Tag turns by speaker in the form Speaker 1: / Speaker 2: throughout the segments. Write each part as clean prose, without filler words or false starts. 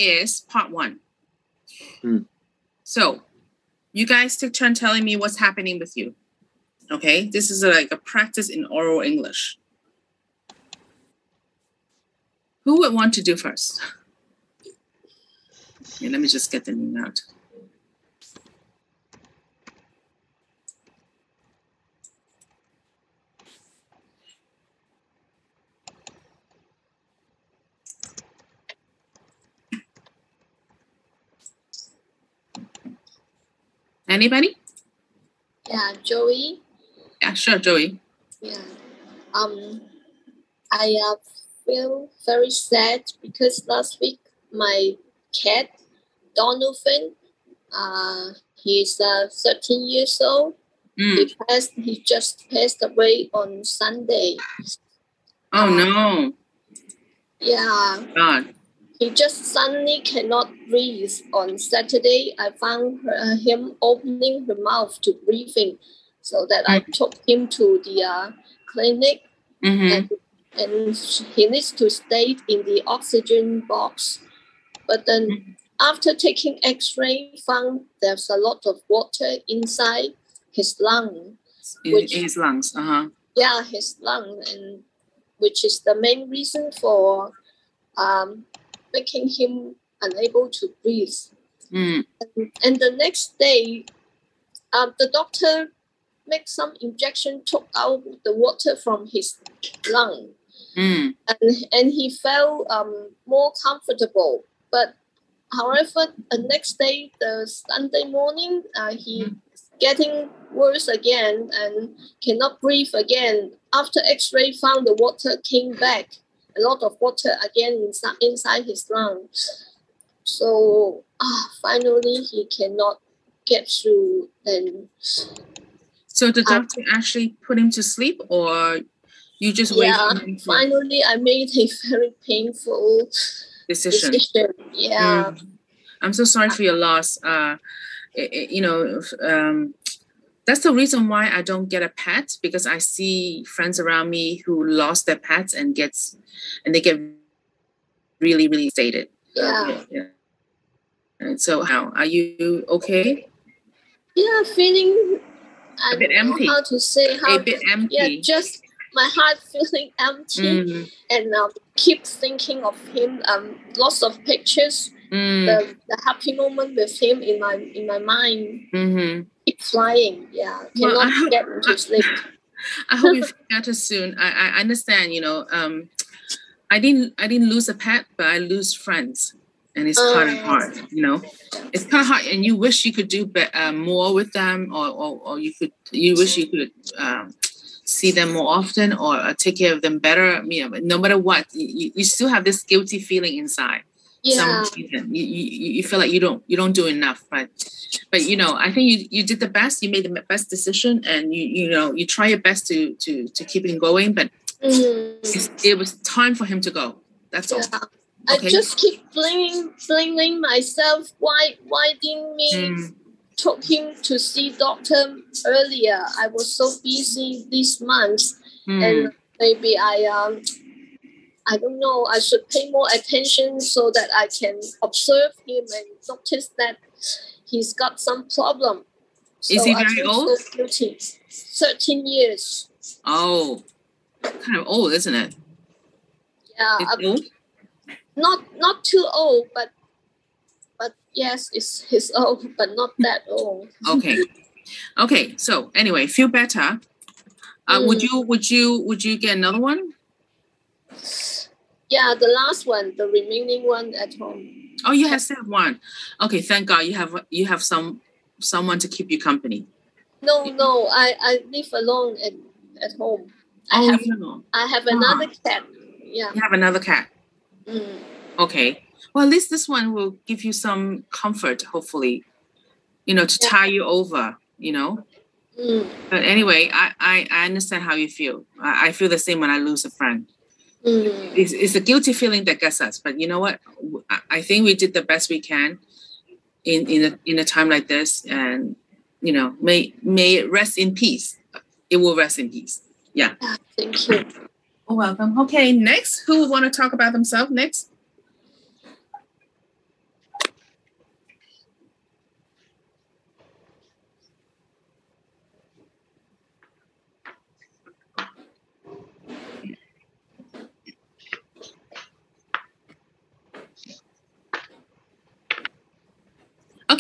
Speaker 1: is part 1.
Speaker 2: Mm.
Speaker 1: So you guys take turn telling me what's happening with you. Okay, this is like a practice in oral English. Who would want to do first? Okay, let me just get the name out. Anybody?
Speaker 3: Yeah, Joey.
Speaker 1: Yeah, sure, Joey.
Speaker 3: Yeah. I feel very sad because last week my cat Donovan, he's 13 years old.
Speaker 1: Mm.
Speaker 3: He just passed away on Sunday.
Speaker 1: Oh no.
Speaker 3: Yeah.
Speaker 1: God.
Speaker 3: He just suddenly cannot breathe. On Saturday, I found him opening her mouth to breathing, so that I took him to the clinic,
Speaker 1: Mm-hmm.
Speaker 3: and he needs to stay in the oxygen box. But then after taking X-ray, found there's a lot of water inside his lung.
Speaker 1: His lungs.
Speaker 3: Yeah, his lung, and which is the main reason for making him unable to breathe.
Speaker 1: Mm.
Speaker 3: And the next day, the doctor made some injection, took out the water from his lung,
Speaker 1: Mm.
Speaker 3: and he felt more comfortable. But however, the next day, the Sunday morning, he getting worse again and cannot breathe again. After X-ray, found the water came back. A lot of water again inside his lungs. So finally he cannot get through. And
Speaker 1: so the doctor actually put him to sleep, or you just wait for him to...
Speaker 3: Finally I made a very painful decision. Yeah.
Speaker 1: I'm so sorry for your loss. That's the reason why I don't get a pet, because I see friends around me who lost their pets and they get really, really devastated.
Speaker 3: Yeah.
Speaker 1: And so how are you okay?
Speaker 3: Yeah, feeling
Speaker 1: a bit empty.
Speaker 3: How to say
Speaker 1: a bit empty.
Speaker 3: Yeah, just my heart feeling empty, and keep thinking of him. Lots of pictures. The happy moment with him in my mind. Keep flying. Yeah, cannot get into sleep.
Speaker 1: I hope you feel better soon. I understand. I didn't lose a pet, but I lose friends, and it's kind of hard. It's kind of hard, and you wish you could do more with them, or you wish you could see them more often, or take care of them better. No matter what, you still have this guilty feeling inside.
Speaker 3: Yeah.
Speaker 1: You feel like you don't do enough, but I think you did the best. You made the best decision, and you try your best to keep it going, but it was time for him to go. That's all.
Speaker 3: Okay? I just keep blaming myself. Why didn't we took him to see doctor earlier? I was so busy this month, and maybe I don't know, I should pay more attention so that I can observe him and notice that he's got some problem. So
Speaker 1: is he very old?
Speaker 3: So guilty. 13 years.
Speaker 1: Oh, kind of old, isn't it?
Speaker 3: Yeah.
Speaker 1: Old?
Speaker 3: Not too old, but yes, he's old, but not that old.
Speaker 1: Okay. So anyway, feel better. Would you get another one?
Speaker 3: Yeah, the last one, the remaining one at home.
Speaker 1: Oh, you have still one. Okay, thank God you have someone to keep you company.
Speaker 3: No, I live alone at home. I have another cat. Yeah.
Speaker 1: You have another cat. Okay. Well, at least this one will give you some comfort, hopefully. To tie you over. But anyway, I understand how you feel. I feel the same when I lose a friend. It's a guilty feeling that gets us, but you know what? I think we did the best we can in a time like this, and may it rest in peace. It will rest in peace. Yeah.
Speaker 3: Thank you.
Speaker 1: You're welcome. Okay, next, who would want to talk about themselves next?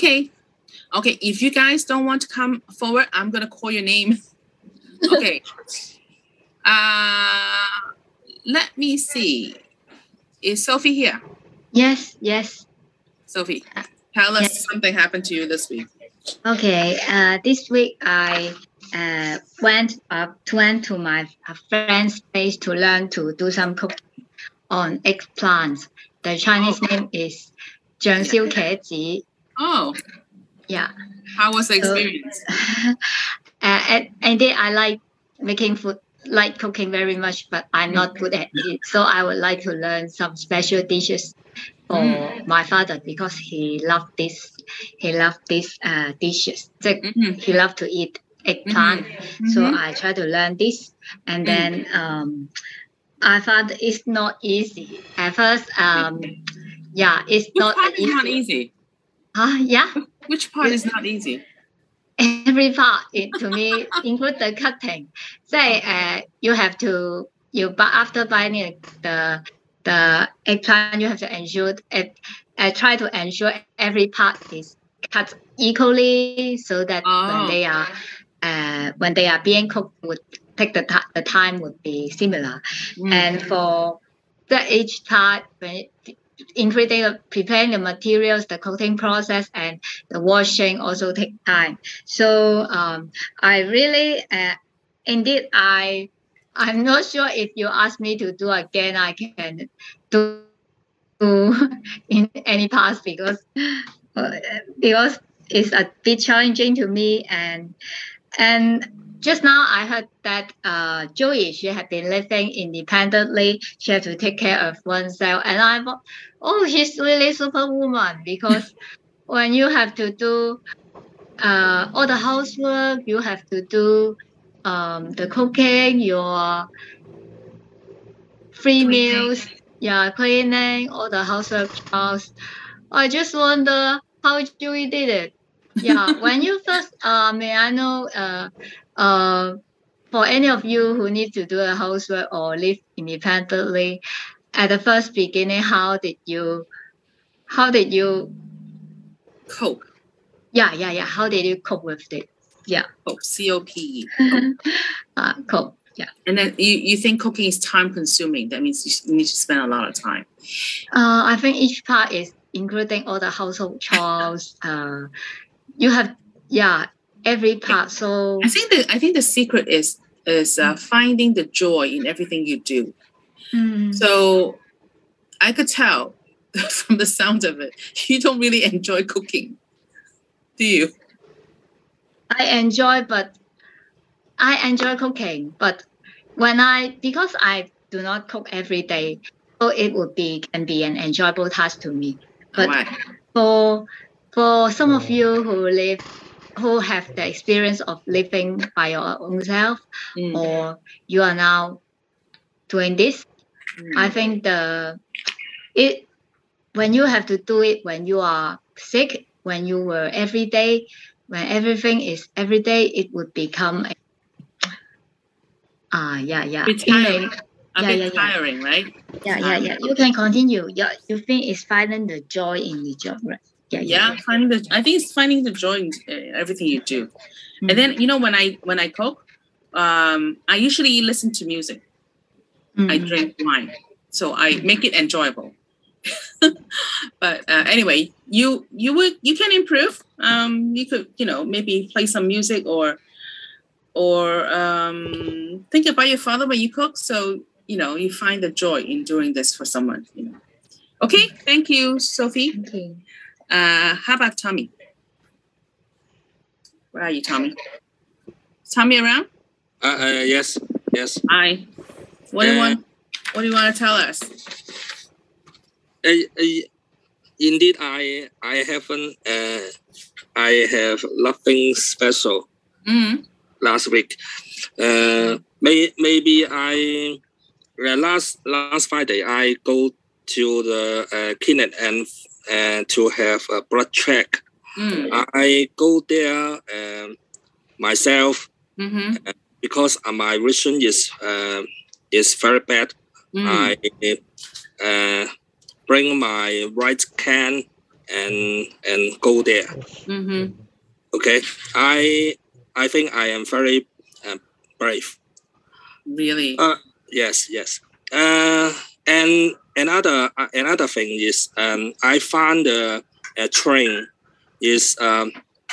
Speaker 1: Okay. Okay. If you guys don't want to come forward, I'm gonna call your name. Okay. Let me see. Is Sophie here?
Speaker 2: Yes, yes.
Speaker 1: Sophie, tell us
Speaker 2: Yes.
Speaker 1: something happened to you this week.
Speaker 2: Okay. This week I went to my friend's place to learn to do some cooking on eggplants. The Chinese name is 醬燒茄子.
Speaker 1: Oh.
Speaker 2: Yeah.
Speaker 1: How was the experience?
Speaker 2: Indeed, I like making food, like cooking very much, but I'm not good at it. So I would like to learn some special dishes for my father because he loved this. He loved these dishes. He loved to eat eggplant. So I try to learn this, and then I found it's not easy at first. Yeah, it's
Speaker 1: Which part is not easy?
Speaker 2: Yeah.
Speaker 1: Which part is not easy?
Speaker 2: Every part, to me, include the cutting. Say, you have to after buying the eggplant, you have to ensure try to ensure every part is cut equally, so that when they are being cooked, would take the time would be similar. And for each part, including preparing the materials, the coating process, and the washing also take time. So I really, indeed, I'm not sure if you ask me to do again, I can do in any past because it's a bit challenging to me. And just now I heard that Joey, she had been living independently. She had to take care of oneself. And I thought, oh, she's really superwoman, because when you have to do all the housework, you have to do the cooking, your free meals, cleaning, all the housework chores. I just wonder how Joey did it. Yeah, when you first, may I know, for any of you who need to do a housework or live independently, at the first beginning, how did you
Speaker 1: cope?
Speaker 2: Yeah. How did you cope with it? Yeah.
Speaker 1: Cope. C-O-P-E.
Speaker 2: Cope. Yeah.
Speaker 1: And then you think cooking is time consuming. That means you need to spend a lot of time.
Speaker 2: I think each part is including all the household chores. You have every part. So
Speaker 1: I think the secret is finding the joy in everything you do. So I could tell from the sound of it, you don't really enjoy cooking, do you?
Speaker 2: I enjoy cooking, but because I do not cook every day, so it can be an enjoyable task to me. But for some of you who have the experience of living by your own self, or you are now doing this, I think when you have to do it when you are sick, when you were every day, when everything is every day, it would become
Speaker 1: tiring, right?
Speaker 2: Yeah. You can continue. You think it's finding the joy in the job, right?
Speaker 1: I think it's finding the joy in everything you do. And then when I cook, I usually listen to music. I drink wine, so I make it enjoyable. But anyway, you can improve. You could maybe play some music or think about your father when you cook, so you find the joy in doing this for someone. Okay, thank you, Sophie.
Speaker 2: Okay.
Speaker 1: How about Tommy? Where are you, Tommy? Is Tommy around?
Speaker 4: Yes.
Speaker 1: Hi. What do you want to tell us?
Speaker 4: Indeed, I haven't. I have nothing special. Last week, maybe I last Friday I go to the clinic and to have a blood check. I go there myself because my vision is very bad. I bring my right hand and go there.
Speaker 1: Mm-hmm.
Speaker 4: Okay, I think I am very brave.
Speaker 1: Really?
Speaker 4: Yes. And another thing is I found the train is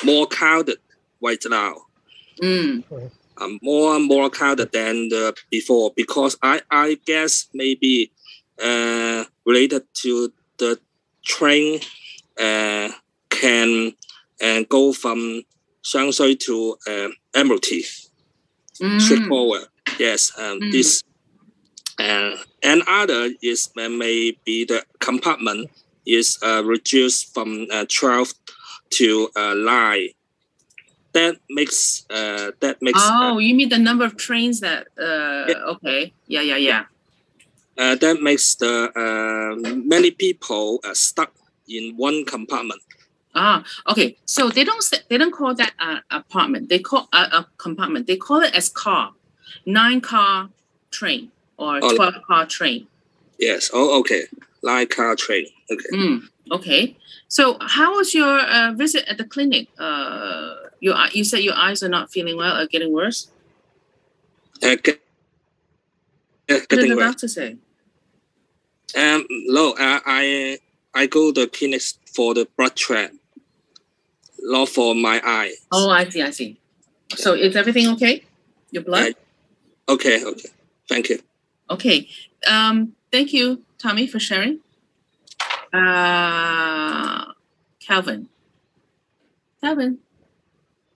Speaker 4: more crowded right now. More crowded than before, because I guess maybe related to the train can go from Shangshui to Admiralty straightforward. Yes, this and other is maybe the compartment is reduced from 12 to 9. That makes
Speaker 1: Oh, you mean the number of trains that okay. Yeah.
Speaker 4: That makes the many people stuck in one compartment.
Speaker 1: Okay. So they don't call that apartment. They call a compartment. They call it as car, 9-car train or 12-car train.
Speaker 4: Yes. Oh, okay. 9-car train. Okay.
Speaker 1: Okay. So how was your visit at the clinic? You said your eyes are not feeling well, are getting worse.
Speaker 4: What
Speaker 1: did the doctor say?
Speaker 4: No, I go to the clinic for the blood check, not for my eye.
Speaker 1: Oh, I see. So is everything okay? Your blood?
Speaker 4: Okay. Thank you.
Speaker 1: Okay. Thank you, Tommy, for sharing. Calvin.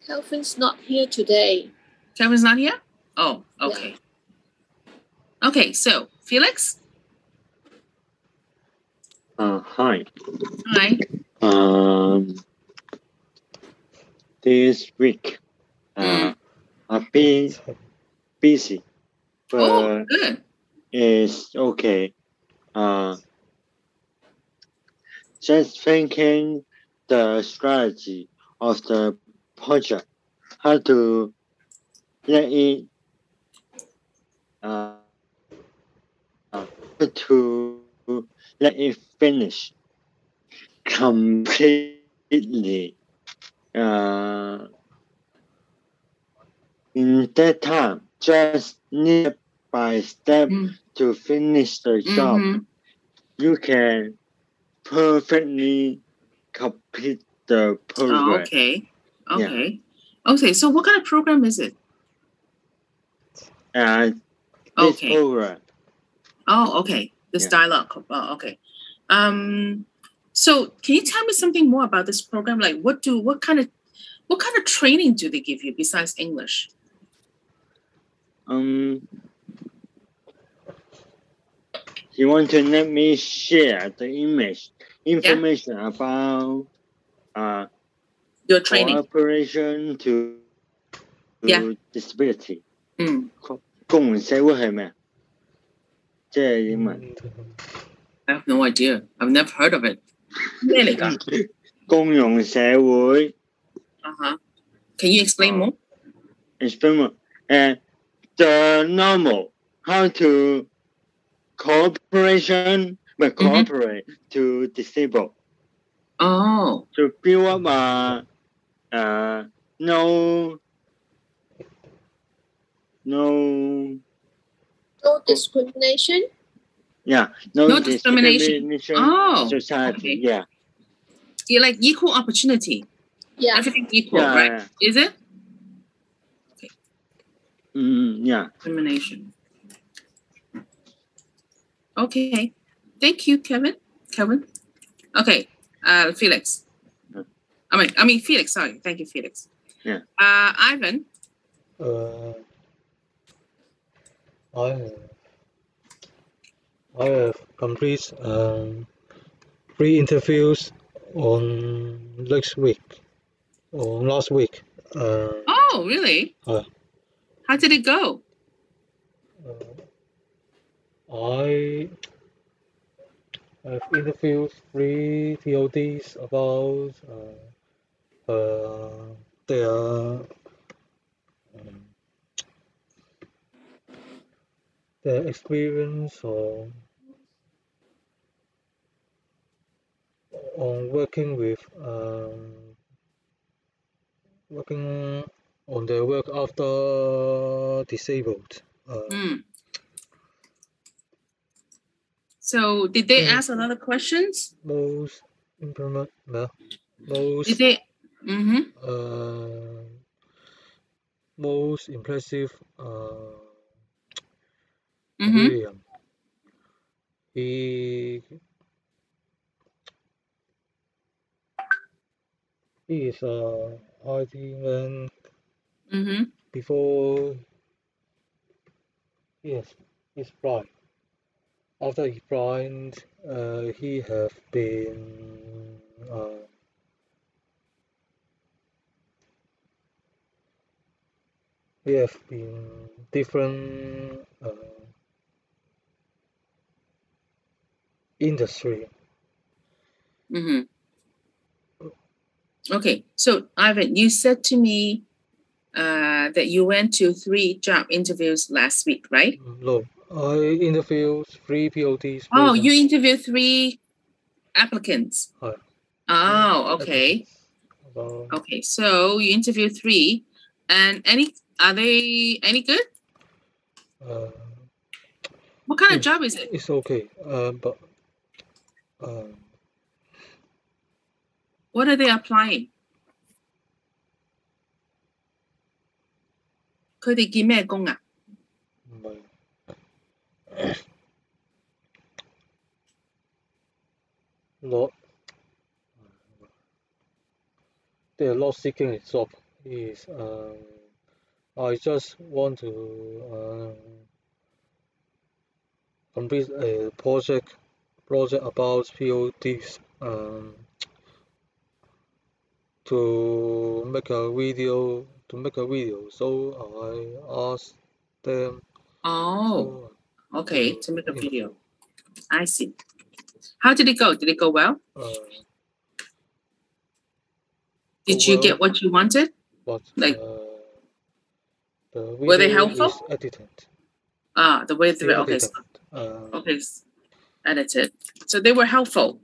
Speaker 3: Calvin's not here today.
Speaker 1: Calvin's not here? Oh, okay. Yeah. Okay, so Felix?
Speaker 5: Hi.
Speaker 1: Hi.
Speaker 5: This week, I've been busy, but
Speaker 1: good.
Speaker 5: It's okay. Just thinking the strategy of the project, how to let it finish completely in that time, just step by step to finish the job. You can perfectly complete the program.
Speaker 1: Oh, okay. Okay, so what kind of program is it?
Speaker 5: This program.
Speaker 1: Oh, okay. This dialogue. Oh, okay. So can you tell me something more about this program? Like what kind of training do they give you besides English?
Speaker 5: You want to let me share the information about
Speaker 1: your training
Speaker 5: cooperation to disability. 共融社會係咩啊？即係英文。
Speaker 1: I have no idea. I've never heard of it. 咩嚟㗎？
Speaker 5: 共融社會。
Speaker 1: Can you explain more?
Speaker 5: Explain more. The normal how to cooperate to disable.
Speaker 1: Oh.
Speaker 5: To build up no
Speaker 3: discrimination.
Speaker 5: Yeah,
Speaker 1: no discrimination. Oh,
Speaker 5: society.
Speaker 1: Okay.
Speaker 5: Yeah.
Speaker 1: You're like equal opportunity.
Speaker 3: Yeah.
Speaker 1: Everything equal, right? Is it? Okay.
Speaker 5: Yeah.
Speaker 1: Discrimination. Okay. Thank you, Kevin. Okay. Felix. I mean Felix. Sorry. Thank you, Felix.
Speaker 5: Yeah.
Speaker 1: Ivan.
Speaker 6: I have complete 3 interviews on last week.
Speaker 1: Oh, really? How did it go?
Speaker 6: I have interviewed 3 TODs about their experience or on working on their work after disabled.
Speaker 1: So did they ask a lot of questions?
Speaker 6: Most implement, most.
Speaker 1: Did they?
Speaker 6: Most impressive. William. He is a IT man. Before he's blind. After he's blind, he have been different industry.
Speaker 1: Okay, so Ivan, you said to me that you went to 3 job interviews last week, right?
Speaker 6: No, I interviewed 3 POTs.
Speaker 1: Oh, you interviewed 3 applicants. Oh, okay. Okay, so you interviewed 3, and are they any good? What kind of job is it?
Speaker 6: It's okay, but
Speaker 1: what are they applying? 佢哋見咩工啊？
Speaker 6: 唔係。They are not seeking a job. I just want to complete a project about POTs to make a video. So I asked them.
Speaker 1: Oh, okay, to make a video. I see. How did it go? Did it go well? Did you get what you wanted?
Speaker 6: But
Speaker 1: like,
Speaker 6: the video
Speaker 1: were they helpful?
Speaker 6: is edited.
Speaker 1: The way they were edited. So they were helpful.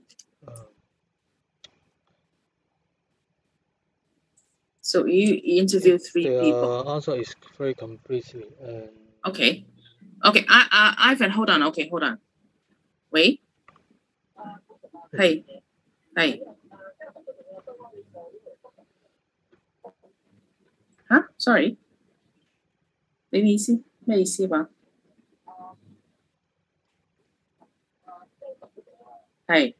Speaker 1: So you interviewed 3 people.
Speaker 6: The answer is very completely.
Speaker 1: Okay. Ivan, hold on. Okay, hold on. Wait. Hey. Huh? Sorry. 你意思咩意思話？係。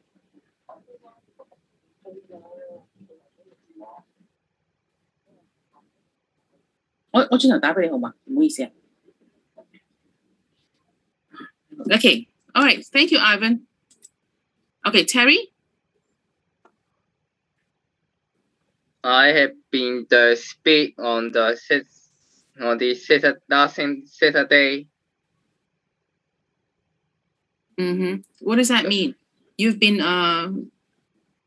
Speaker 1: 我轉頭打俾你好嘛？唔好意思啊。Okay. All right. Thank you, Ivan. Okay, Terry.
Speaker 7: I have been the speak on the Saturday.
Speaker 1: What does that mean? You've been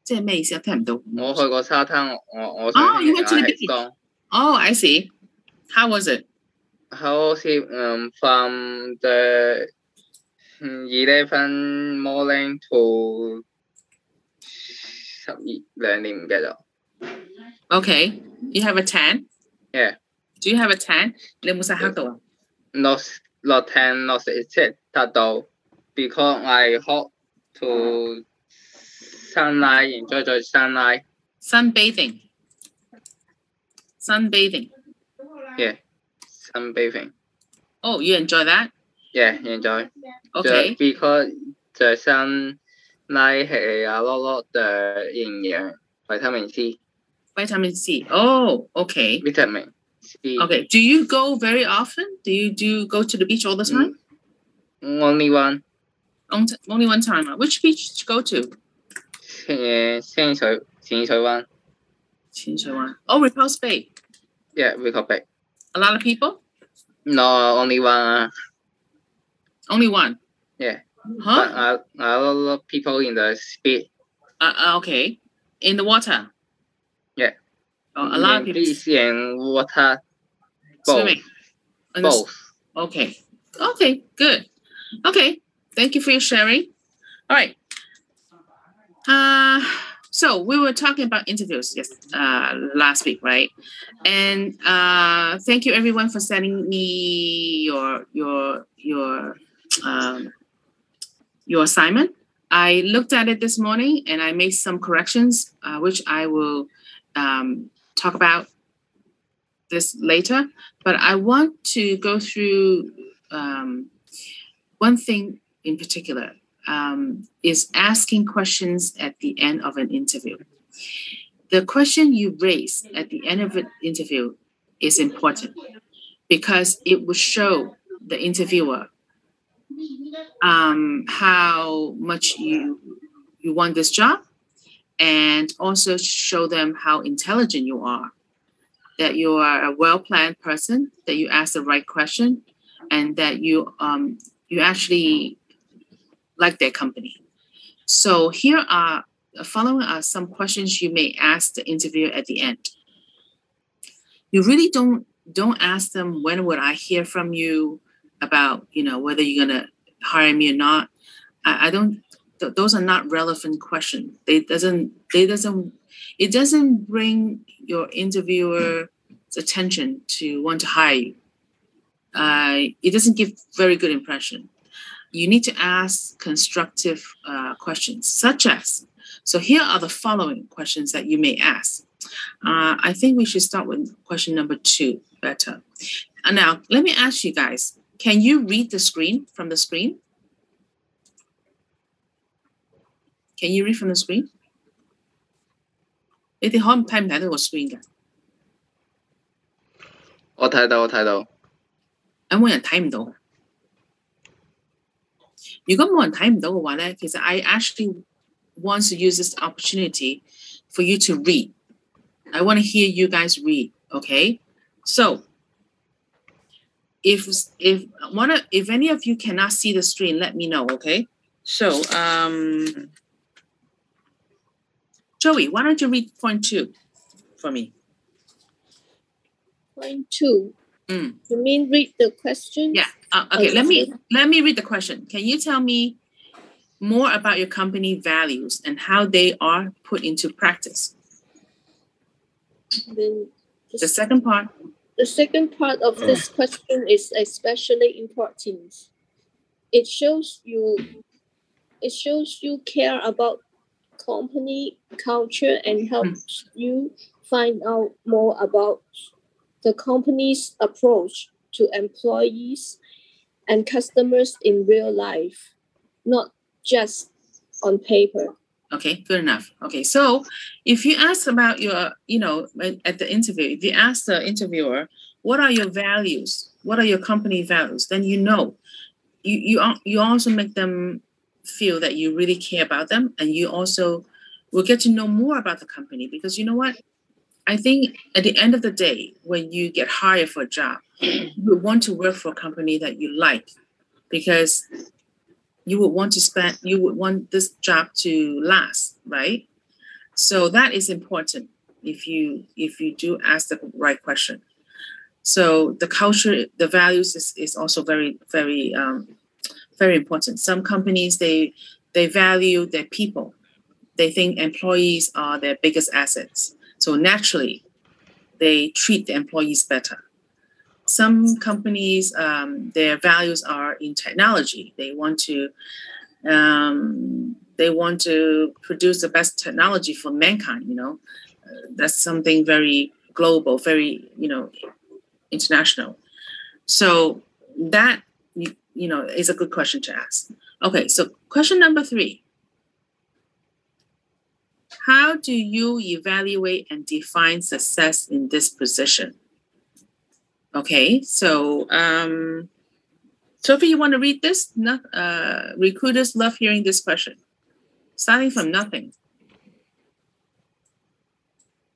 Speaker 1: 即係咩意思啊？聽唔到。
Speaker 7: 我去過沙灘，我
Speaker 1: you went to the beach. Oh, I see. How was it?
Speaker 7: How was it? From the 11 morning to 12點唔記得。
Speaker 1: Okay. You have a tan?
Speaker 7: Yeah.
Speaker 1: Do you have a tan? 你有冇曬黑到啊？
Speaker 7: Not tan, not 色得到 because I hot to sunlight, enjoy the sunlight.
Speaker 1: Sunbathing.
Speaker 7: Yeah, sunbathing.
Speaker 1: Oh, you enjoy that?
Speaker 7: Yeah, enjoy.
Speaker 1: Okay.
Speaker 7: Because the sunlight has a lot of the vitamin C.
Speaker 1: Vitamin C. Oh, okay.
Speaker 7: Vitamin C.
Speaker 1: Okay. Do you go very often? Do you go to the beach all the time?
Speaker 7: Only one.
Speaker 1: Only one time. Which beach did you go to?
Speaker 7: 淺水灣.
Speaker 1: Oh, Repulse Bay.
Speaker 7: Yeah, Repulse Bay.
Speaker 1: A lot of people?
Speaker 7: No, only one.
Speaker 1: Only one?
Speaker 7: Yeah.
Speaker 1: Huh?
Speaker 7: But a lot of people in the speed.
Speaker 1: Okay. In the water?
Speaker 7: Yeah.
Speaker 1: Oh, a lot of people.
Speaker 7: Beach and water.
Speaker 1: Swimming.
Speaker 7: Both.
Speaker 1: Okay. Okay, good. Okay. Thank you for your sharing. All right. So we were talking about interviews last week, right? And thank you everyone for sending me your assignment. I looked at it this morning and I made some corrections, which I will talk about this later. But I want to go through one thing in particular. Is asking questions at the end of an interview. The question you raise at the end of an interview is important because it will show the interviewer how much you want this job, and also show them how intelligent you are, that you are a well-planned person, that you ask the right question, and that you actually like their company. So here are following are some questions you may ask the interviewer at the end. You really don't ask them, when would I hear from you about, whether you're gonna hire me or not. I don't. Those are not relevant questions. It doesn't bring your interviewer's attention to want to hire you. It doesn't give very good impression. You need to ask constructive questions, such as, so here are the following questions that you may ask. I think we should start with question number 2 better. Now, let me ask you guys, can you read the screen from the screen? Can you read from the screen? 你哋睇唔睇到個 screen 㗎？
Speaker 7: 我睇到。
Speaker 1: 有冇人睇唔到？如果冇人睇唔到嘅話咧，其實 I actually want to use this opportunity for you to read. I want to hear you guys read, okay? So, if any of you cannot see the screen, let me know, okay? So, Joey, why don't you read point 2 for me?
Speaker 3: Point 2. You mean read the question?
Speaker 1: Yeah. Okay. Let me read the question. Can you tell me more about your company values and how they are put into practice?
Speaker 3: Then
Speaker 1: the second part.
Speaker 3: The second part of this question is especially important. It shows you care about company culture and helps you find out more about the company's approach to employees and customers in real life, not just on paper.
Speaker 1: Okay, good enough. Okay, so if you ask about your, at the interview, if you ask the interviewer, what are your values? What are your company values? Then you also make them feel that you really care about them, and you also will get to know more about the company, because you know what? I think at the end of the day, when you get hired for a job, you want to work for a company that you like, because you would want this job to last, right? So that is important if you do ask the right question. So the culture, the values is also very, very, very important. Some companies, they value their people. They think employees are their biggest assets. So naturally, they treat the employees better. Some companies, their values are in technology. They want to produce the best technology for mankind. That's something very global, very international. So that is a good question to ask. Okay, so question number 3. How do you evaluate and define success in this position? Okay, so Sophie, you want to read this? Recruiters love hearing this question. Starting from nothing.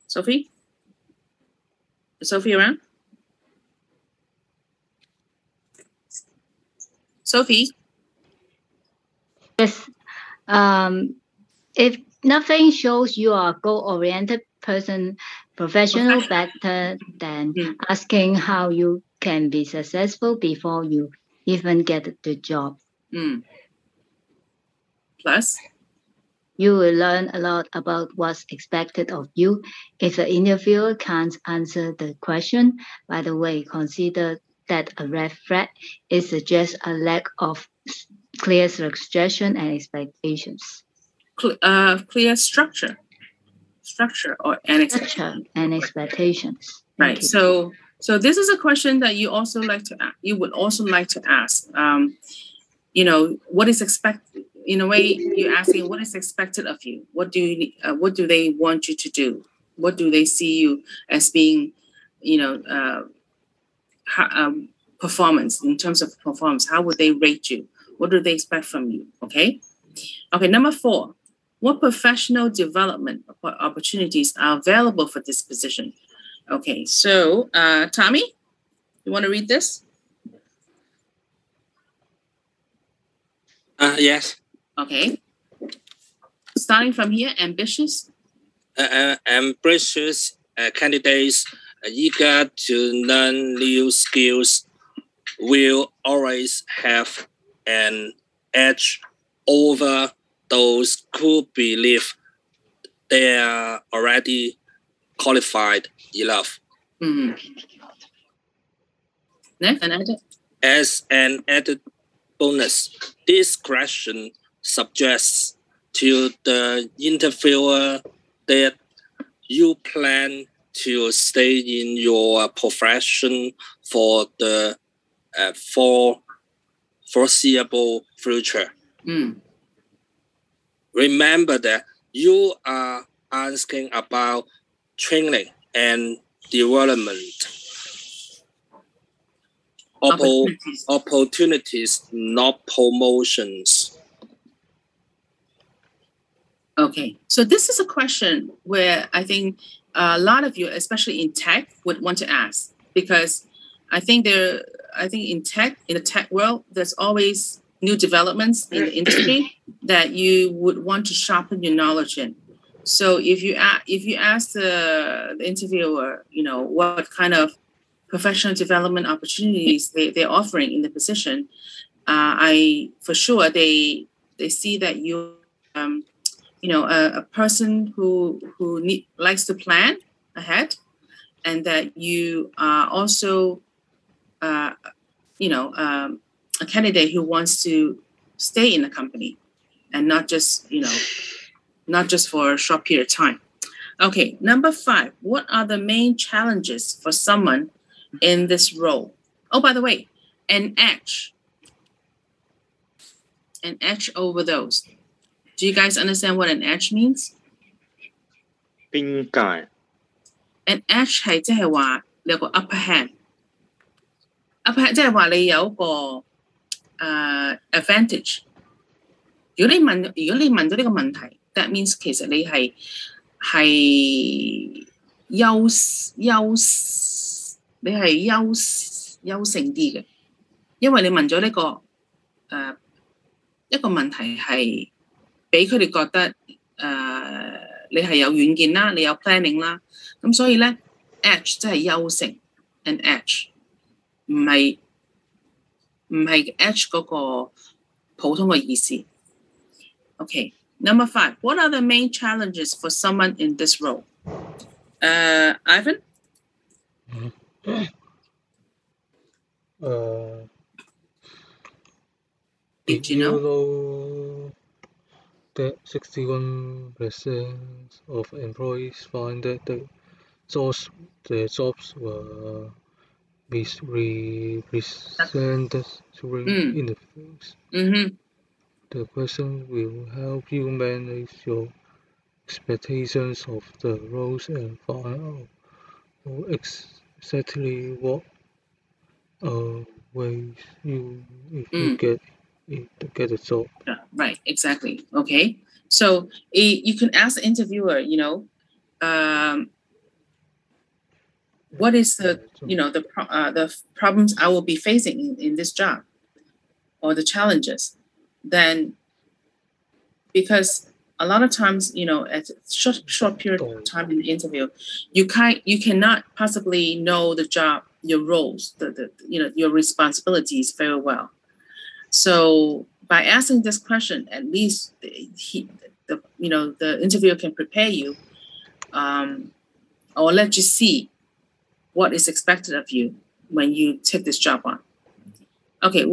Speaker 1: Sophie? Is Sophie around? Sophie?
Speaker 2: Yes. If nothing shows you are a goal-oriented person, professional better than asking how you can be successful before you even get the job.
Speaker 1: Plus?
Speaker 2: You will learn a lot about what's expected of you. If the interviewer can't answer the question, by the way, consider that a red flag. It suggests a lack of clear suggestion and expectations.
Speaker 1: Clear structure or an
Speaker 2: expectation. And expectations.
Speaker 1: Right. So this is a question that you also like to ask. You would also like to ask. What is expected? In a way, you're asking what is expected of you. What do they want you to do? What do they see you as being? Performance, in terms of performance. How would they rate you? What do they expect from you? Okay. Number 4. What professional development opportunities are available for this position? Okay, so Tommy, you want to read this?
Speaker 4: Yes.
Speaker 1: Okay. Starting from here, ambitious.
Speaker 4: Ambitious candidates eager to learn new skills will always have an edge over those who believe they are already qualified enough.
Speaker 1: Mm-hmm.
Speaker 4: As an added bonus, this question suggests to the interviewer that you plan to stay in your profession for the foreseeable future.
Speaker 1: Mm.
Speaker 4: Remember that you are asking about training and development opportunities, not promotions.
Speaker 1: Okay, so this is a question where I think a lot of you, especially in tech, would want to ask, because I think in the tech world, there's always new developments in the industry that you would want to sharpen your knowledge in. So if you ask the interviewer, what kind of professional development opportunities they're offering in the position, for sure they see that you a person who likes to plan ahead, and that you are also a candidate who wants to stay in the company and not just for a short period of time. Okay, number 5. What are the main challenges for someone in this role? Oh, by the way, an edge over those. Do you guys understand what an edge means?
Speaker 5: 邊界
Speaker 1: An edge 係即係話你有個 upper hand。upper hand 即係話你有個advantage。如果你問到呢個問題 that means 其實你係優勝啲嘅，因為你問咗呢個一個問題係俾佢哋覺得你係有遠見啦，你有 planning 啦，咁所以咧 edge 即係優勝 ，an edge 唔係 edge 嗰個普通嘅意思。Okay, number 5. What are the main challenges for someone in this role? Ivan?
Speaker 6: Did you know that 61% of employees find that their jobs were misrepresented during interviews?
Speaker 1: Mm-hmm.
Speaker 6: The question will help you manage your expectations of the roles and find out exactly what ways you get a job.
Speaker 1: Yeah, right, exactly. Okay, so you can ask the interviewer, what is the problems I will be facing in this job, or the challenges. Then, because a lot of times, at short period of time in the interview, you cannot possibly know the job, your roles, your responsibilities very well. So by asking this question, at least the interviewer can prepare you, or let you see what is expected of you when you take this job on. Okay,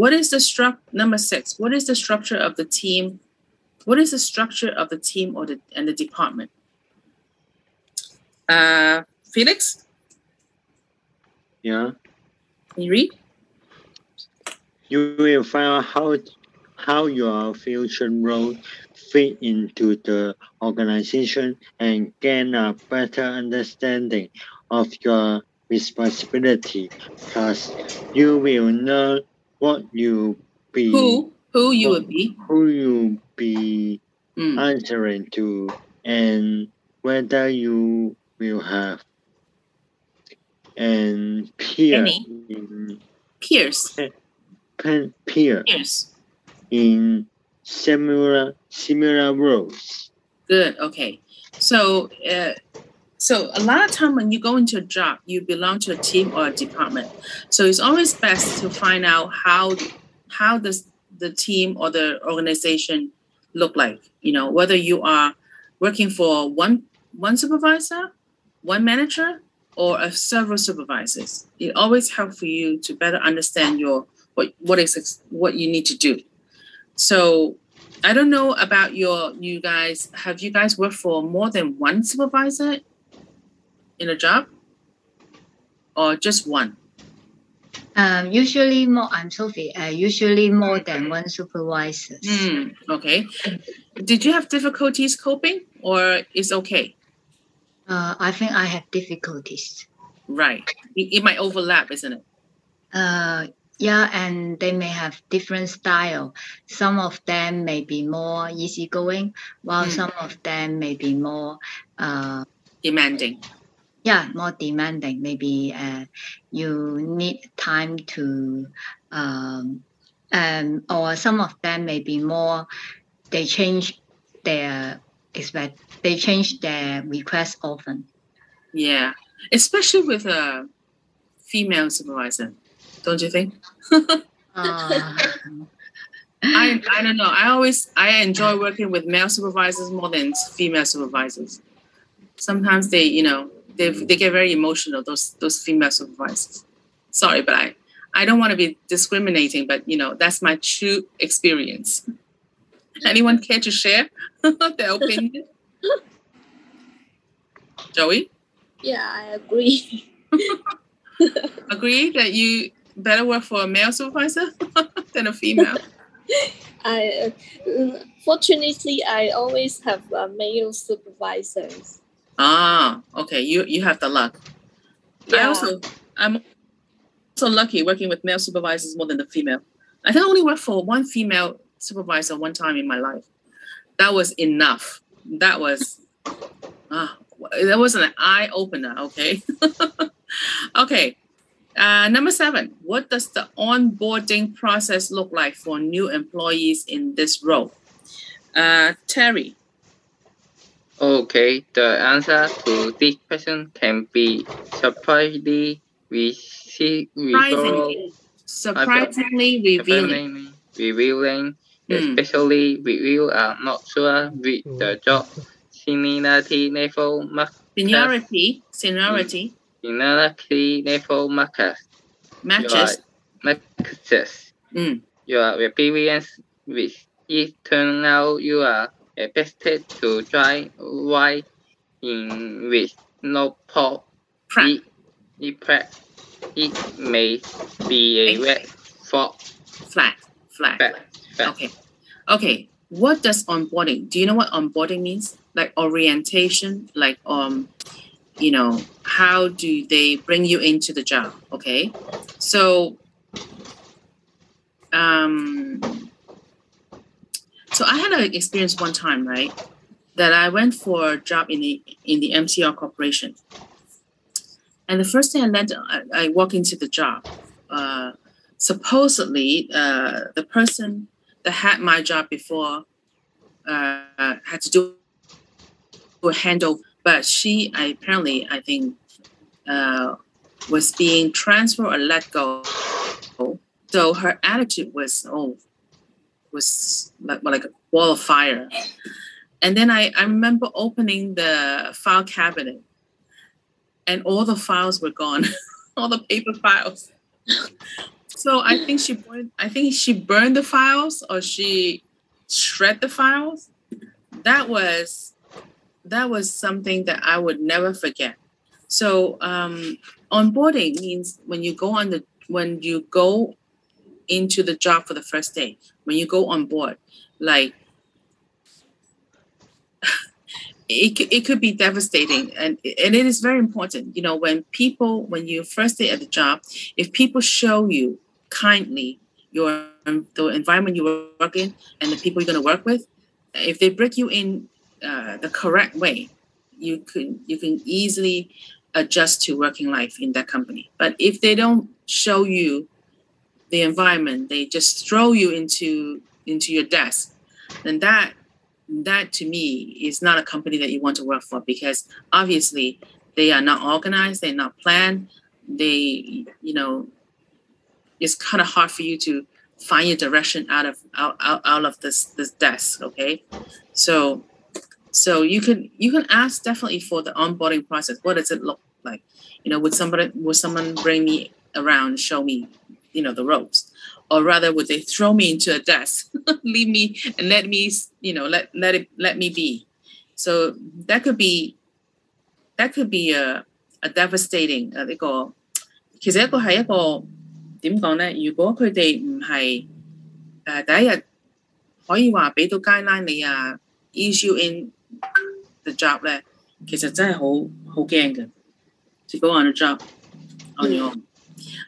Speaker 1: number 6? What is the structure of the team? What is the structure of the team and the department? Felix?
Speaker 5: Yeah.
Speaker 1: Can you read?
Speaker 5: You will find out how your future role fit into the organization and gain a better understanding of your responsibility. Plus, you will know what you be
Speaker 1: who you will be
Speaker 5: answering to, and whether you will have and peers in similar roles.
Speaker 1: Good. Okay. So a lot of time when you go into a job, you belong to a team or a department. So it's always best to find out how does the team or the organization look like. Whether you are working for one supervisor, one manager, or several supervisors. It always helps for you to better understand what you need to do. So I don't know about you guys. Have you guys worked for more than one supervisor in a job, or just one?
Speaker 2: Usually more. I'm Sophie. Usually more than one supervisor.
Speaker 1: Okay. Did you have difficulties coping, or is okay?
Speaker 2: I think I have difficulties.
Speaker 1: Right. It might overlap, isn't it?
Speaker 2: Yeah, and they may have different style. Some of them may be more easygoing, while some of them may be more
Speaker 1: demanding.
Speaker 2: Yeah, more demanding. Maybe you need time to, or some of them may be more. They change their request often.
Speaker 1: Yeah, especially with a female supervisor, don't you think? I don't know. I enjoy working with male supervisors more than female supervisors. Sometimes they get very emotional. Those female supervisors. Sorry, but I don't want to be discriminating, but that's my true experience. Anyone care to share their opinion? Joey?
Speaker 3: Yeah, I agree.
Speaker 1: Agree that you better work for a male supervisor than a female?
Speaker 3: Fortunately, I always have male supervisors.
Speaker 1: Ah, okay. You have the luck.
Speaker 3: Yeah.
Speaker 1: I'm also lucky working with male supervisors more than the female. I think I only worked for one female supervisor one time in my life. That was enough. That was an eye opener. Okay. Okay. Number 7. What does the onboarding process look like for new employees in this role? Terry.
Speaker 7: Okay, the answer to this question can be surprisingly revealing. Especially if you are not sure with the job seniority level matches your experience with it. Turn out you are expected to try right in with no pop. It may be a red
Speaker 1: flag. Okay. What does onboarding? Do you know what onboarding means? Like orientation, like how do they bring you into the job? Okay, so so I had an experience one time, right, that I went for a job in the MCR Corporation, and the first thing I walk into the job. Supposedly, the person that had my job before had to do a handover, but she apparently, I think, was being transferred or let go. So her attitude was like a wall of fire. And then I remember opening the file cabinet, and all the files were gone, all the paper files. So I think she burned the files, or she shred the files. That was something that I would never forget. So onboarding means when you go into the job for the first day, when you go on board, like it could be devastating, and it is very important. You know, when you first day at the job, if people show you kindly the environment you work in and the people you're going to work with, if they bring you in the correct way, you can easily adjust to working life in that company. But if they don't show you the environment, they just throw you into your desk, then that to me is not a company that you want to work for, because obviously they are not organized, they're not planned. They, you know, it's kind of hard for you to find your direction out of this desk. Okay, so you can ask definitely for the onboarding process. What does it look like? You know, would someone bring me around, show me, you know, the ropes? Or rather, would they throw me into a desk, leave me, and let me, you know, let me be? So that could be a devastating 呢個，其實一個係一個點講咧？如果佢哋唔係第一日可以話俾到 guideline 你啊 ，ease you in the job 咧，其實真係好驚嘅。To go on a job on your own.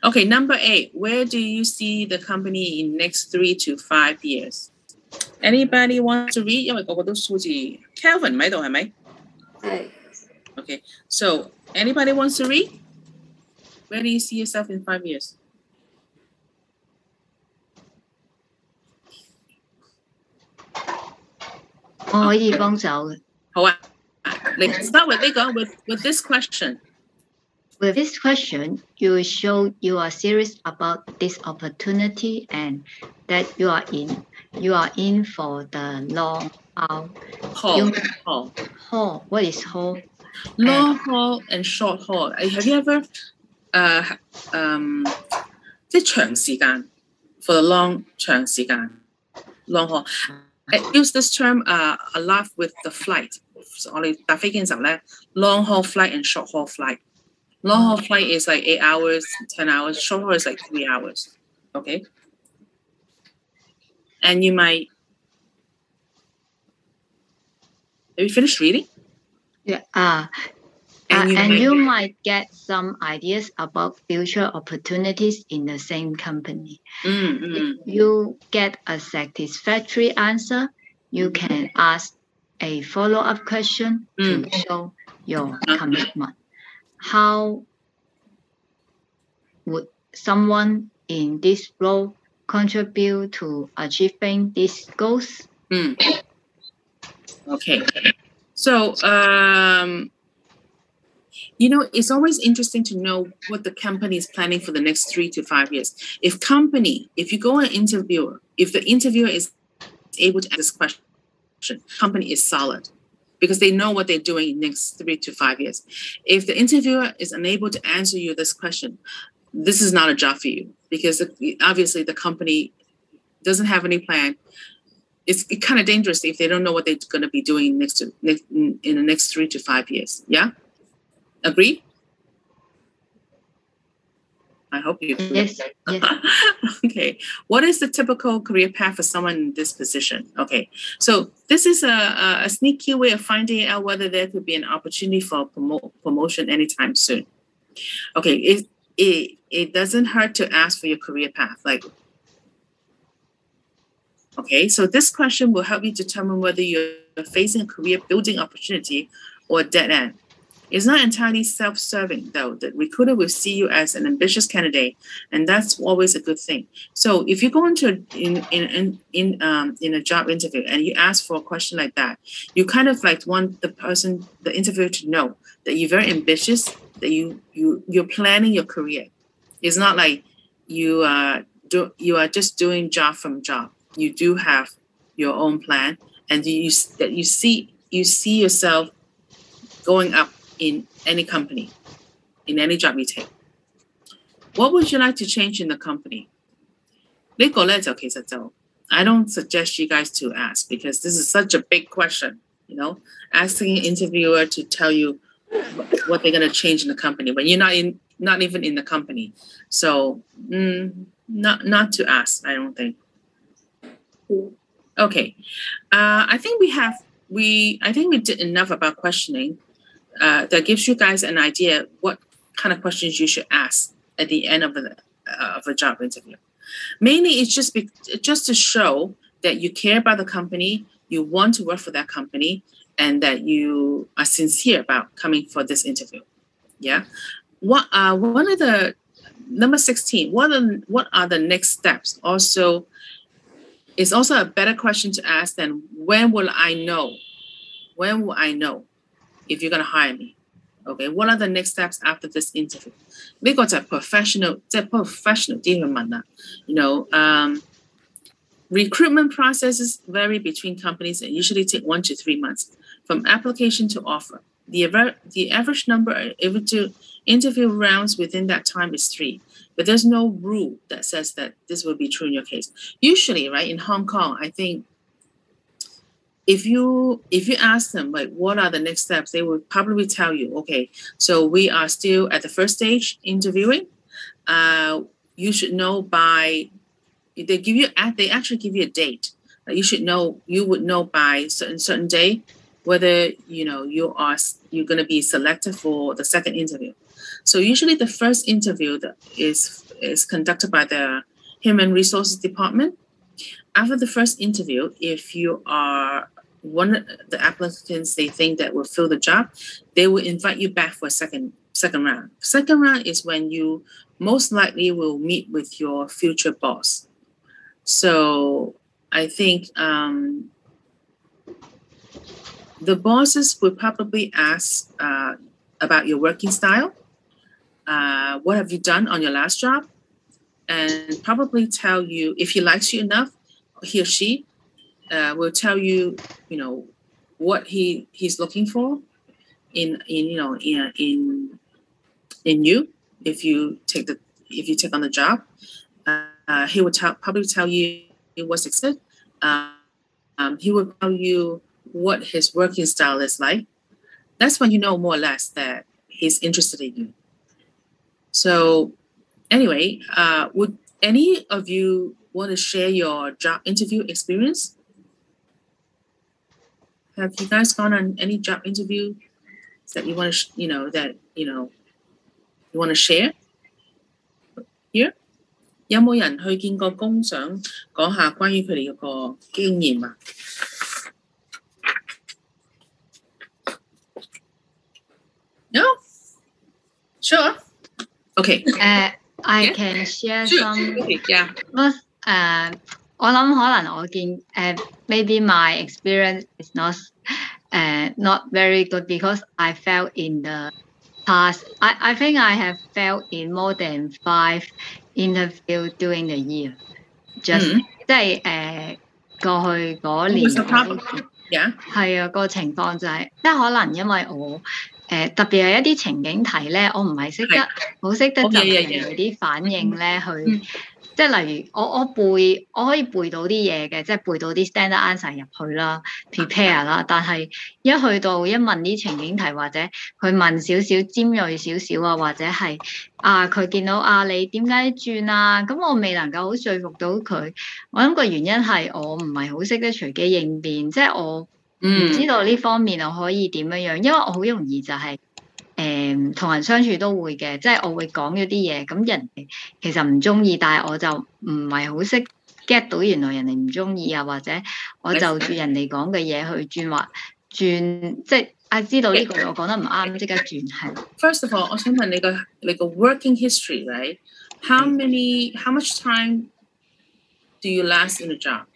Speaker 1: Okay, number 8. Where do you see the company in next 3 to 5 years? Anybody want to read? 因為個個都數字 Kelvin 唔喺度係咪？係。Okay, so anybody wants to read? Where do you see yourself in 5 years?
Speaker 2: 我可以幫手嘅。
Speaker 1: 好啊。Let's start with this question.
Speaker 2: With this question, you will show you are serious about this opportunity and that you are in for the long haul. Haul. What is haul?
Speaker 1: Long haul and short haul. Have you ever 即係長時間 for the long 長時間 long haul? I use this term a lot with the flight. 我哋搭飛機嘅時候咧 long haul flight and short haul flight. Long haul flight is like 8 hours, 10 hours. Short haul is like 3 hours. Okay. And you might. Have you finished reading?
Speaker 2: Yeah. And you might get some ideas about future opportunities in the same company. If you get a satisfactory answer, you can ask a follow-up question to show your commitment. How would someone in this role contribute to achieving these goals?
Speaker 1: Okay. So, you know, it's always interesting to know what the company is planning for the next 3 to 5 years. If you go on an interviewer, if the interviewer is able to answer this question, company is solid, because they know what they're doing in the next 3 to 5 years. If the interviewer is unable to answer you this question, this is not a job for you, because obviously the company doesn't have any plan. It's kind of dangerous if they don't know what they're going to be doing in the next 3 to 5 years. Yeah? Agree? I hope you agree.
Speaker 2: Yes.
Speaker 1: Okay. What is the typical career path for someone in this position? Okay. So this is a sneaky way of finding out whether there could be an opportunity for promotion anytime soon. Okay. It doesn't hurt to ask for your career path. Okay. So this question will help you determine whether you're facing a career building opportunity or a dead end. It's not entirely self-serving, though. The recruiter will see you as an ambitious candidate, and that's always a good thing. So if you go into in a job interview and you ask for a question like that, you kind of like want the interviewer to know that you're very ambitious, that you're planning your career. It's not like you are just doing job from job. You do have your own plan, and you see yourself going up in any company, in any job you take. What would you like to change in the company? 呢個咧就其實就 I don't suggest you guys to ask because this is such a big question, you know, asking an interviewer to tell you what they're going to change in the company when you're not even in the company. So not to ask, I don't think. Okay. I think we did enough about questioning. That gives you guys an idea what kind of questions you should ask at the end of a job interview. Mainly, it's just to show that you care about the company, you want to work for that company, and that you are sincere about coming for this interview. Yeah. One of the number 16. What are the next steps? Also, it's also a better question to ask than when will I know? When will I know if you're gonna hire me? Okay. What are the next steps after this interview? We got a professional. You know, recruitment processes vary between companies and usually take 1 to 3 months from application to offer. The average number able to interview rounds within that time is 3, but there's no rule that says that this will be true in your case. Usually, right, in Hong Kong, I think if you ask them like what are the next steps, they will probably tell you, okay, so we are still at the first stage interviewing. You should know by they actually give you a date. You would know by certain day whether you're going to be selected for the second interview. So usually the first interview that is conducted by the Human Resources Department. After the first interview, if you are one of the applicants they think that will fill the job, they will invite you back for a second round. Second round is when you most likely will meet with your future boss. So I think the bosses will probably ask about your working style. What have you done on your last job? And probably tell you, if he likes you enough, he or she will tell you, what he's looking for in you if you take on the job. He will probably tell you what's expected. He will tell you what his working style is like. That's when you know more or less that he's interested in you. So anyway, would any of you want to share your job interview experience? Have you guys gone on any job interview that you want to, you want to share? Here? 有冇人去見過工想講下關於佢哋嗰個經驗啊？ No? Sure. Okay.
Speaker 2: I can share some.
Speaker 1: Yeah.
Speaker 2: 我諗可能我見maybe my experience is not very good because I failed in the past. I think I have failed in more than 5 interviews during the year. Just 即係過去嗰年係啊個情況就係即係可能因為我特別係一啲情景題咧，我唔係好識得就人哋啲反應咧去。即係例如我可以背到啲嘢嘅，即係背到啲 standard answer 入去啦 ，prepare 啦。但係一問啲情景題或者佢問少少尖鋭少少啊，或者係佢見到你點解轉啊？咁我未能夠好說服到佢。我諗個原因係我唔係好識得隨機應變，即係我唔知道呢方面我可以點樣，因為我好容易就係。同人相處都會嘅，即係我會講咗啲嘢，咁人哋其實唔中意，但係我就唔係好識 get 到原來人哋唔中意啊，或者我就住人哋講嘅嘢去轉，即係知道呢個我講得唔啱，即刻轉係。
Speaker 1: First of all， 我想問你個 working history， right? How much time do you last in a job?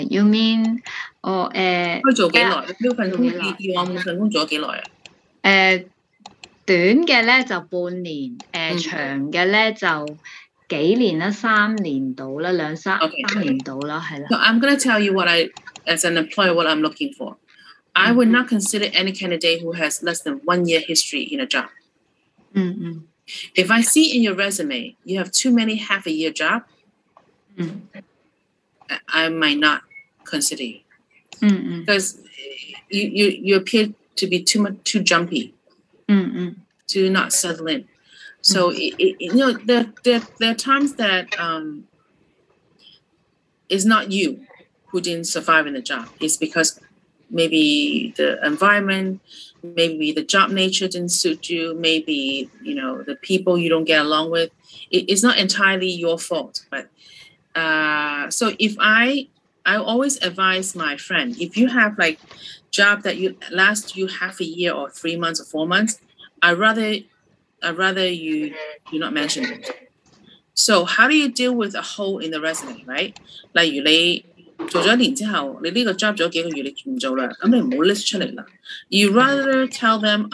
Speaker 2: You mean
Speaker 1: 去做幾耐？呢份工要我份工做咗幾耐啊？
Speaker 2: 短嘅咧就半年，長嘅咧就幾年啦，3年到啦，3年到啦，係啦。
Speaker 1: So I'm gonna tell you what as an employer, what I'm looking for. I would not consider any candidate who has less than 1 year history in a job. If I see in your resume you have too many half a year job, I might not consider you because you appear to be too jumpy, to not settle in. So there are times that it's not you who didn't survive in the job. It's because maybe the environment, maybe the job nature didn't suit you, maybe the people you don't get along with. It's not entirely your fault. But so if I always advise my friend, if you have like job that last you half a year or 3 months or 4 months, I'd rather you do not mention it. So how do you deal with a hole in the resume, right? 例如你做咗1年之後，你呢個 job 做咗幾個月，你唔做啦，咁你唔好 list 出嚟啦。You rather tell them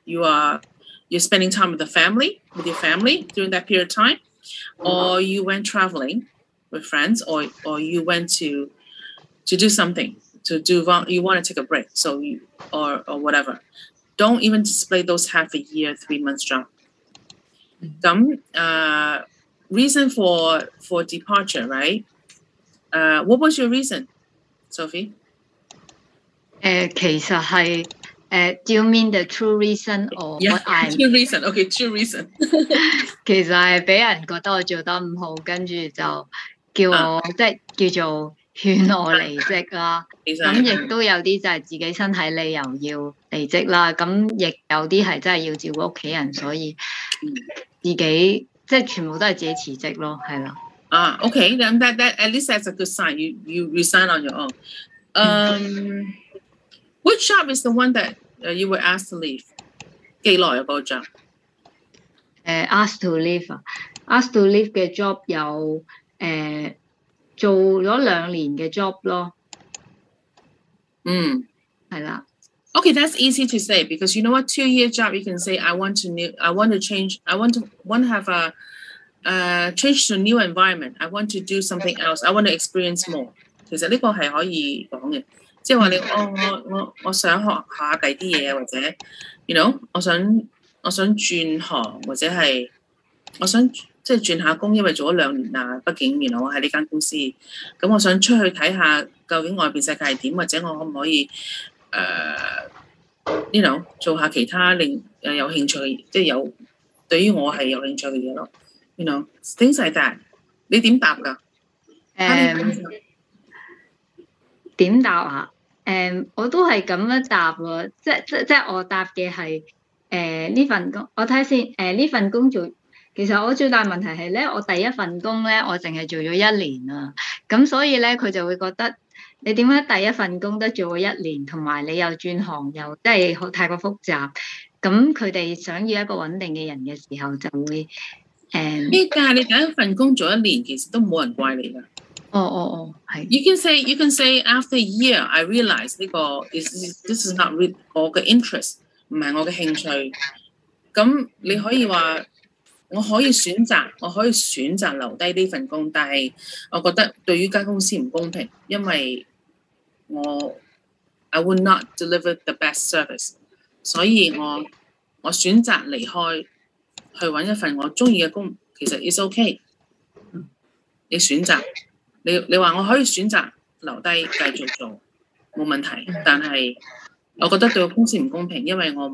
Speaker 1: you're spending time with your family during that period of time, or you went traveling with friends, or you went to do something, you want to take a break, so or whatever. Don't even display those half a year, 3 months job. Reason for departure, right? What was your reason, Sophie?
Speaker 2: 其實係do you mean the true reason or what I?
Speaker 1: True reason. Okay, true reason.
Speaker 2: 其實係俾人覺得我做得唔好，跟住就叫我即係叫做勸我離職啦。咁亦都有啲就係自己身體理由要離職啦。咁亦有啲係真係要照顧屋企人，所以自己即係全部都係自己辭職咯，係啦。
Speaker 1: Okay, then that at least that's a good sign. You resign on your own. Which job is the one that you were asked to leave? 幾耐啊嗰個 job?
Speaker 2: Asked to leave 啊 ，asked to leave 嘅 job 有做咗2年嘅 job 咯。係啦。
Speaker 1: Okay, that's easy to say because you know what, 2-year job you can say I want to change, I want to have a change to a new environment. I want to do something else. I want to experience more. 其實呢個係可以講嘅，即係話你我想學下第啲嘢，或者 我想轉行，或者係我想即係轉下工，因為做咗2年啦，畢竟我喺呢間公司，咁我想出去睇下究竟外邊世界係點，或者我可唔可以做下其他令有興趣嘅，即係對於我係有興趣嘅嘢咯。things like that。你點答㗎？
Speaker 2: 點答啊？我都係咁樣答喎，即我答嘅係呢份工，我睇先呢份工做，其實我最大問題係咧，我第一份工咧，我淨係做咗1年啊，咁所以咧佢就會覺得你點解第一份工都做咗1年，同埋你又轉行又即係太過複雜，咁佢哋想要一個穩定嘅人嘅時候就會
Speaker 1: 但係你第一份工做1年，其實都冇人怪你㗎。係。You can say after a year I realize 呢個 this is not really 我嘅 interest， 唔係我嘅興趣。咁你可以話我可以選擇留低呢份工，但係我覺得對於間公司唔公平，因為I would not deliver the best service， 所以我選擇離開，去揾一份我中意嘅工，其實 it's okay。你選擇，你話我可以選擇留低繼續做，冇問題。但係我覺得對個公司唔公平，因為呢個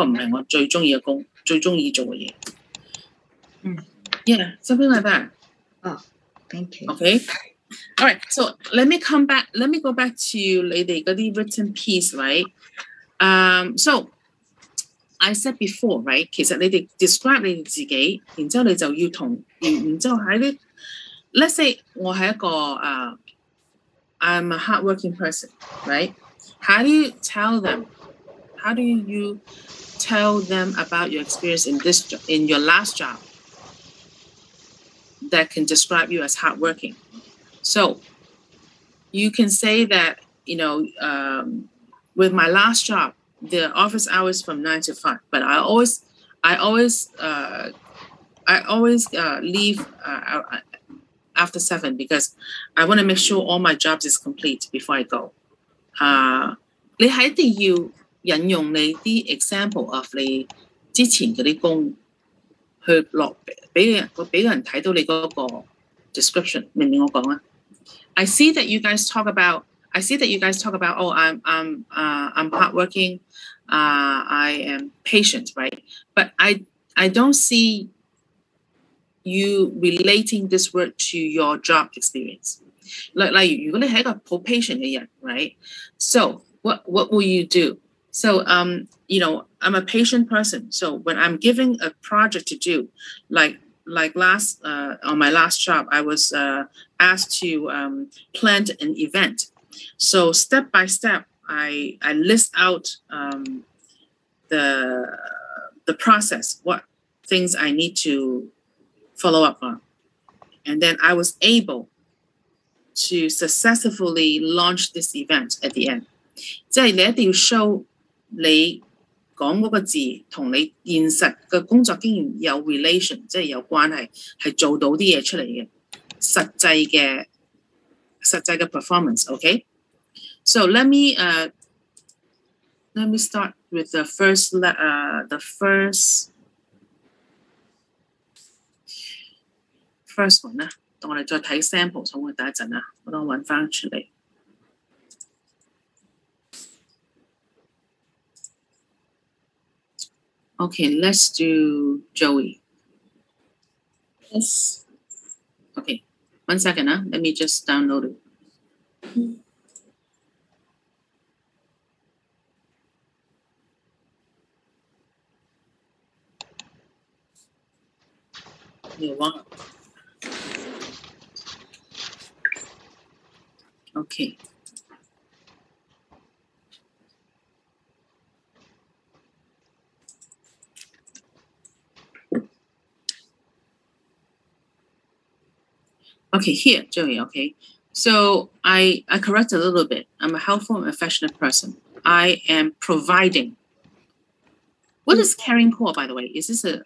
Speaker 1: 唔係我最中意嘅工，最中意做嘅嘢。Yeah, something like that.
Speaker 2: Thank you.
Speaker 1: Okay. All right. So let me go back to 你哋嗰啲 written piece, right? So I said before, right? 其實你哋 describe 你哋自己，然之後你就要然之後喺啲 let's say 我係一個I'm a hardworking person, right? How do you tell them about your experience in your last job that can describe you as hardworking? So you can say that, with my last job, the office hours from 9 to 5, but I I always leave after 7 because I want to make sure all my jobs is complete before I go. 你係一定要引用你啲 example of 你之前嗰啲工去落俾人睇到你嗰個 description， 明唔明我講啊？ I see that you guys talk about. Oh, I'm hardworking. I am patient, right? But I don't see you relating this word to your job experience. Like you're gonna have a patient again, right? So what will you do? So you know, I'm a patient person. So when I'm giving a project to do, like last on my last job, I was asked to plan an event. So step by step, I list out the process, what things I need to follow up on, and then I was able to successfully launch this event at the end. 即係你一定要 show 你講嗰個字同你現實嘅工作經驗有 relation， 即係有關係，係做到啲嘢出嚟嘅實際嘅 performance。Okay, so let me start with the first one 啦。等我哋再睇 sample， 好唔好？等一陣啦，我等我揾翻出嚟。Okay, let's do Joey.
Speaker 3: Yes.
Speaker 1: Okay, 1 second. Let me just download it. Okay. Okay, here, Joey, okay. So I correct a little bit. I'm a helpful and affectionate person. I am providing. What is caring call, by the way? Is this a...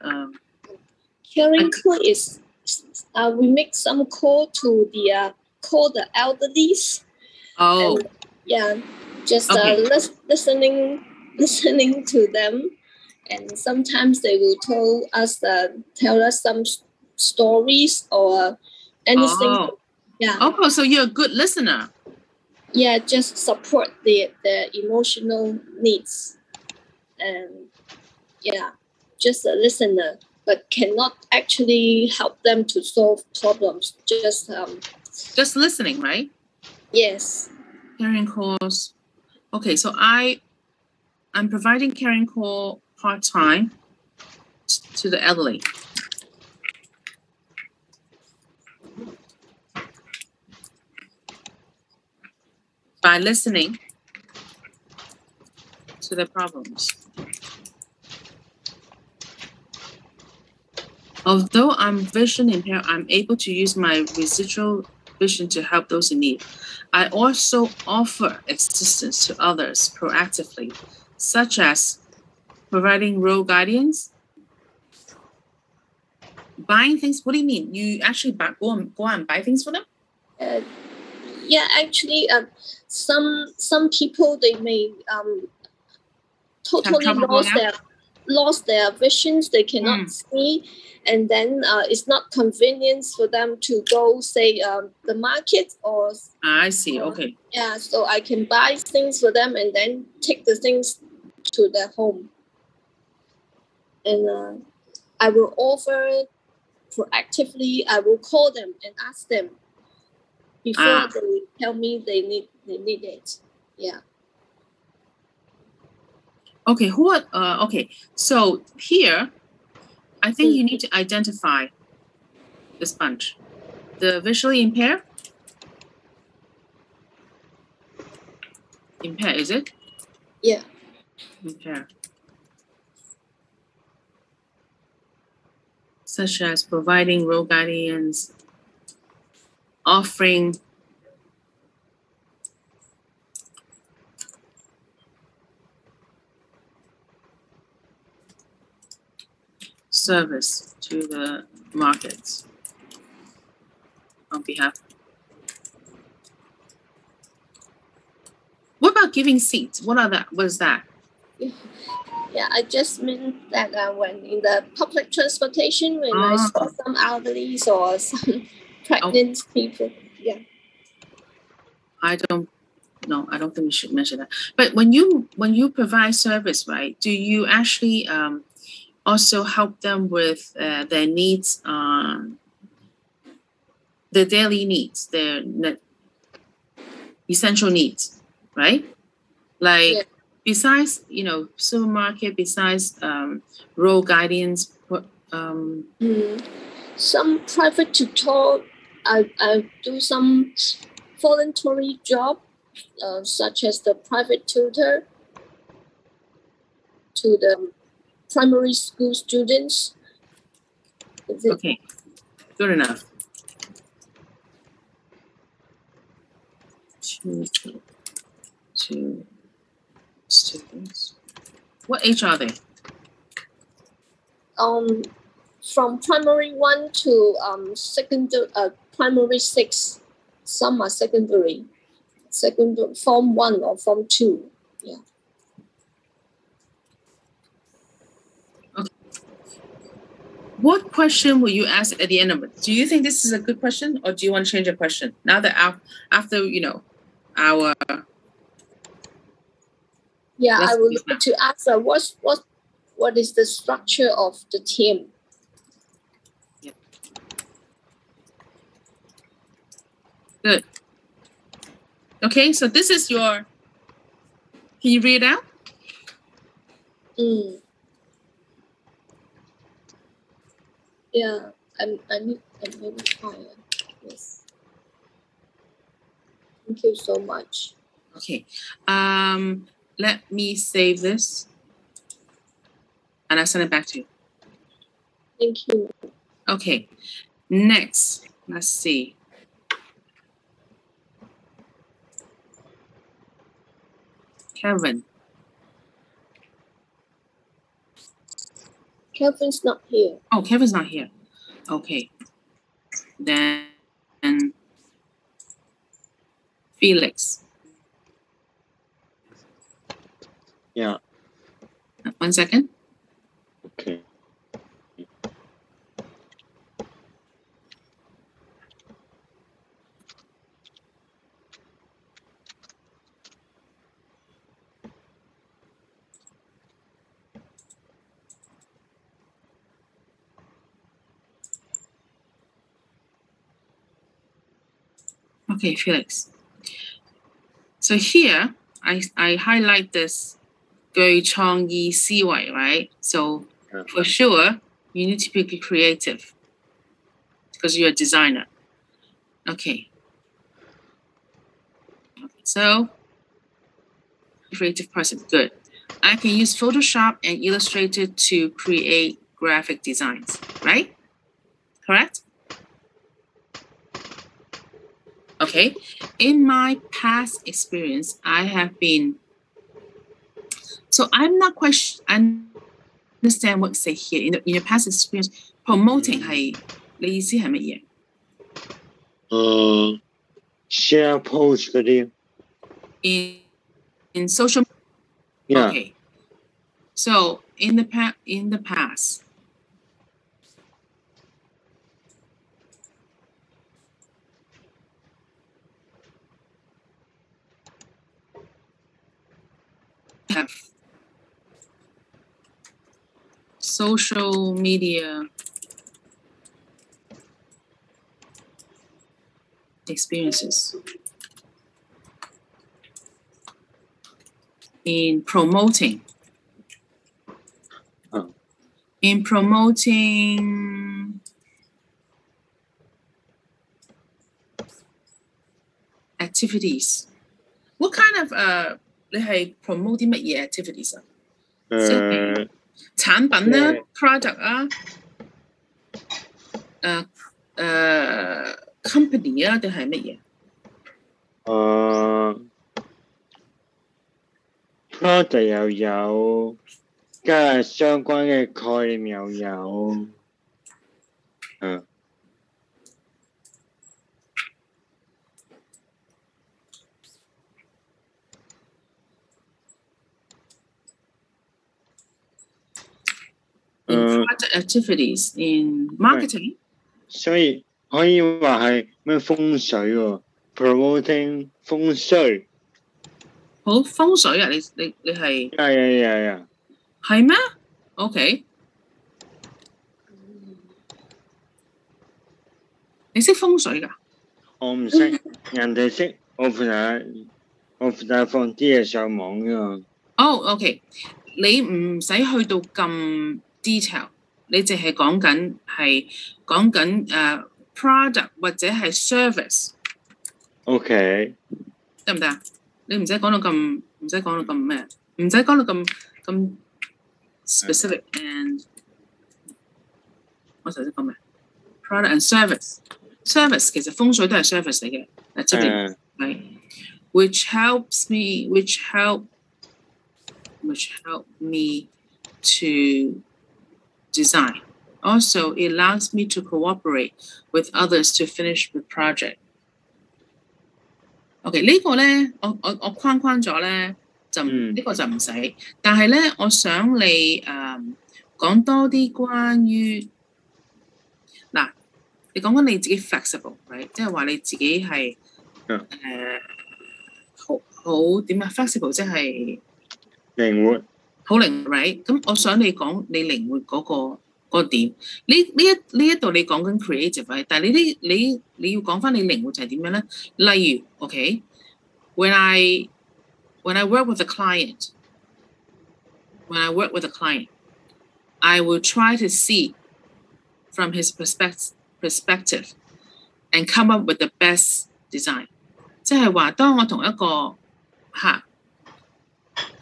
Speaker 3: caring call is, we make some call to call the elderlies.
Speaker 1: Oh.
Speaker 3: And, yeah, just listening to them. And sometimes they will tell us some stories or anything.
Speaker 1: Oh.
Speaker 3: Yeah.
Speaker 1: Oh, so you're a good listener.
Speaker 3: Yeah, just support the emotional needs. And yeah, just a listener, but cannot actually help them to solve problems. Just
Speaker 1: listening, right?
Speaker 3: Yes.
Speaker 1: Caring calls. Okay, so I'm providing caring call part-time to the elderly. By listening to their problems. Although I'm vision impaired, I'm able to use my residual vision to help those in need. I also offer assistance to others proactively, such as providing road guidance, buying things. What do you mean? You actually go and buy things for them?
Speaker 3: Yeah, actually, some people, they may totally lost their visions. They cannot see, and then it's not convenient for them to go, say, the market or...
Speaker 1: I see, okay.
Speaker 3: Yeah, so I can buy things for them and then take the things to their home. And I will offer proactively, I will call them and ask them before they tell me they need it. Yeah.
Speaker 1: Okay, okay, so here, I think you need to identify this bunch. The visually impaired? Impaired, is it?
Speaker 3: Yeah.
Speaker 1: Impaired. Such as providing road guidance, offering service to the markets on behalf. What about giving seats? What is that?
Speaker 3: Yeah, I just meant that when in the public transportation, when I saw some elderly or some pregnant people. Yeah.
Speaker 1: I don't think we should mention that. But when you provide service, right, do you actually also help them with their needs, their daily needs, their essential needs, right? Like besides, supermarket, besides road guidance,
Speaker 3: some private tutor, I do some voluntary job, such as the private tutor to the primary school students.
Speaker 1: Okay, good enough. To students. What age are they?
Speaker 3: From primary 1 to primary 6. Some are secondary, form 1 or form 2. Yeah.
Speaker 1: Okay. What question will you ask at the end of it? Do you think this is a good question, or do you want to change your question now that after our?
Speaker 3: Yeah, I would like to ask what is the structure of the team?
Speaker 1: Yeah. Good. Okay, so this is your. Can you read it out?
Speaker 3: Yeah, I'm very tired. Yes. Thank you so much.
Speaker 1: Okay. Let me save this and I'll send it back to you.
Speaker 3: Thank you.
Speaker 1: Okay. Next, let's see. Kevin.
Speaker 3: Kevin's not here.
Speaker 1: Oh, Kevin's not here. Okay. Then Felix.
Speaker 5: Yeah.
Speaker 1: 1 second.
Speaker 5: Okay.
Speaker 1: Okay, Felix. So here, I highlight this 具創意思維, right? So for sure, you need to be creative because you're a designer. Okay. So, creative person, good. I can use Photoshop and Illustrator to create graphic designs, right? Correct? Okay. In my past experience, I have been. So I'm not quite. I understand what you say here. In your past experience, promoting 係你意思係乜
Speaker 5: 嘢？share post 嗰啲。
Speaker 1: In social.
Speaker 5: Yeah.
Speaker 1: Okay. So in the past. Have social media experiences in promoting activities. What kind of 你係 promote 啲乜嘢 activities 啊？產品啦 ，product 啊，company 啊，定係乜嘢？
Speaker 5: product 又有加相關嘅概念又有，in
Speaker 1: project activities in marketing，
Speaker 5: 所以可以話係咩風水喎 ，promoting 風水。
Speaker 1: 好風水啊！你係
Speaker 5: 係
Speaker 1: 係咩 ？OK， 你識風水㗎？
Speaker 5: 我唔識，人哋識，我負責放啲嘢上網㗎嘛。
Speaker 1: OK， 你唔使去到咁 detail， 你淨係講緊product 或者係 service。OK， 得唔得啊？你唔使講到咁，唔使講到咁咩，唔使講到咁 specific and 我頭先講咩 ？product and service 其實風水都係 service 嚟嘅，即係係 which help me to design. Also, it allows me to cooperate with others to finish the project. OK， 呢個咧，我框咗咧，就呢個就唔使。但係咧，我想你講多啲關於嗱，你講緊你自己 flexible，right？ 即係話你自己係好點啊 ？flexible 即係
Speaker 5: 靈活，
Speaker 1: 好靈活 ，right？ 咁我想你講你靈活嗰個點。呢一度你講緊 creative， 但係你要講翻你靈活就係點樣咧？例如 ，OK，when I work with a client， I will try to see from his perspective and come up with the best design。即係話，當我同一個客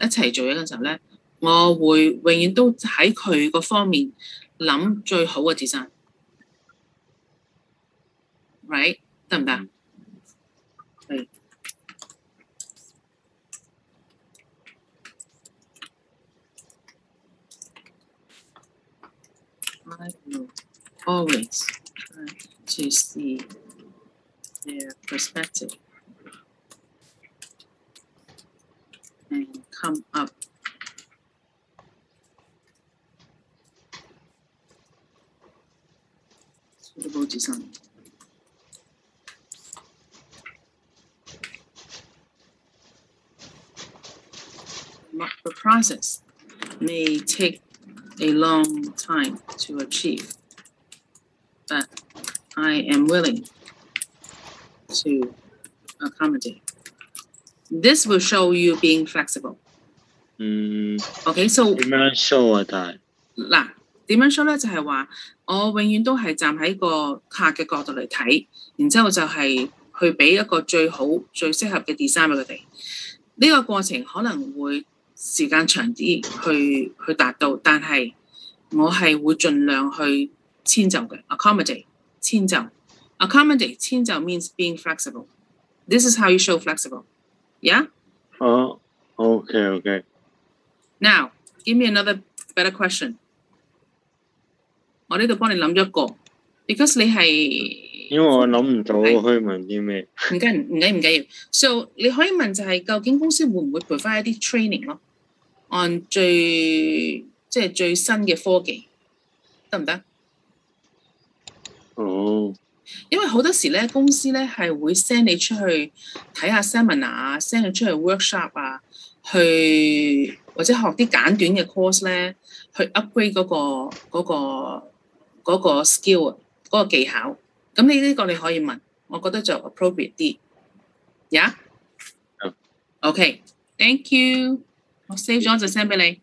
Speaker 1: 一齊做嘢嘅時候咧，我會永遠都喺佢個方面諗最好嘅 design，right？ 得唔得？係。I will always try to see their perspective and come up suitable design. The process may take a long time to achieve, but I am willing to accommodate. This will show you being flexible. Okay, so
Speaker 5: 點樣 show 啊？但係
Speaker 1: 嗱，點樣 show 咧？就係話我永遠都係站喺個客嘅角度嚟睇，然之後就係去俾一個最好、最適合嘅 design 俾佢哋。呢個過程可能會時間長啲去達到，但係我係會盡量去遷就嘅 ，accommodate 遷就 ，accommodate 遷就 means being flexible. This is how you show flexible. Yeah.
Speaker 5: Oh, okay.
Speaker 1: Now, give me another better question. 我呢度幫你諗咗一個 ，because 你係
Speaker 5: 因為我諗唔到可以問啲咩。
Speaker 1: 唔緊要。So 你可以問就係究竟公司會唔會 provide 一啲 training 咯 ，on 最新嘅科技，得唔得？
Speaker 5: 哦。
Speaker 1: 因為好多時咧，公司咧係會 send 你出去睇下 seminar 啊 ，send 你出去 workshop 啊，去或者學啲簡短嘅 course 咧，去 upgrade 嗰個 skill 啊，嗰個技巧。咁你呢個你可以問，我覺得就 appropriate 啲。Yeah？ OK，thank you。我 save 咗就 send 俾你。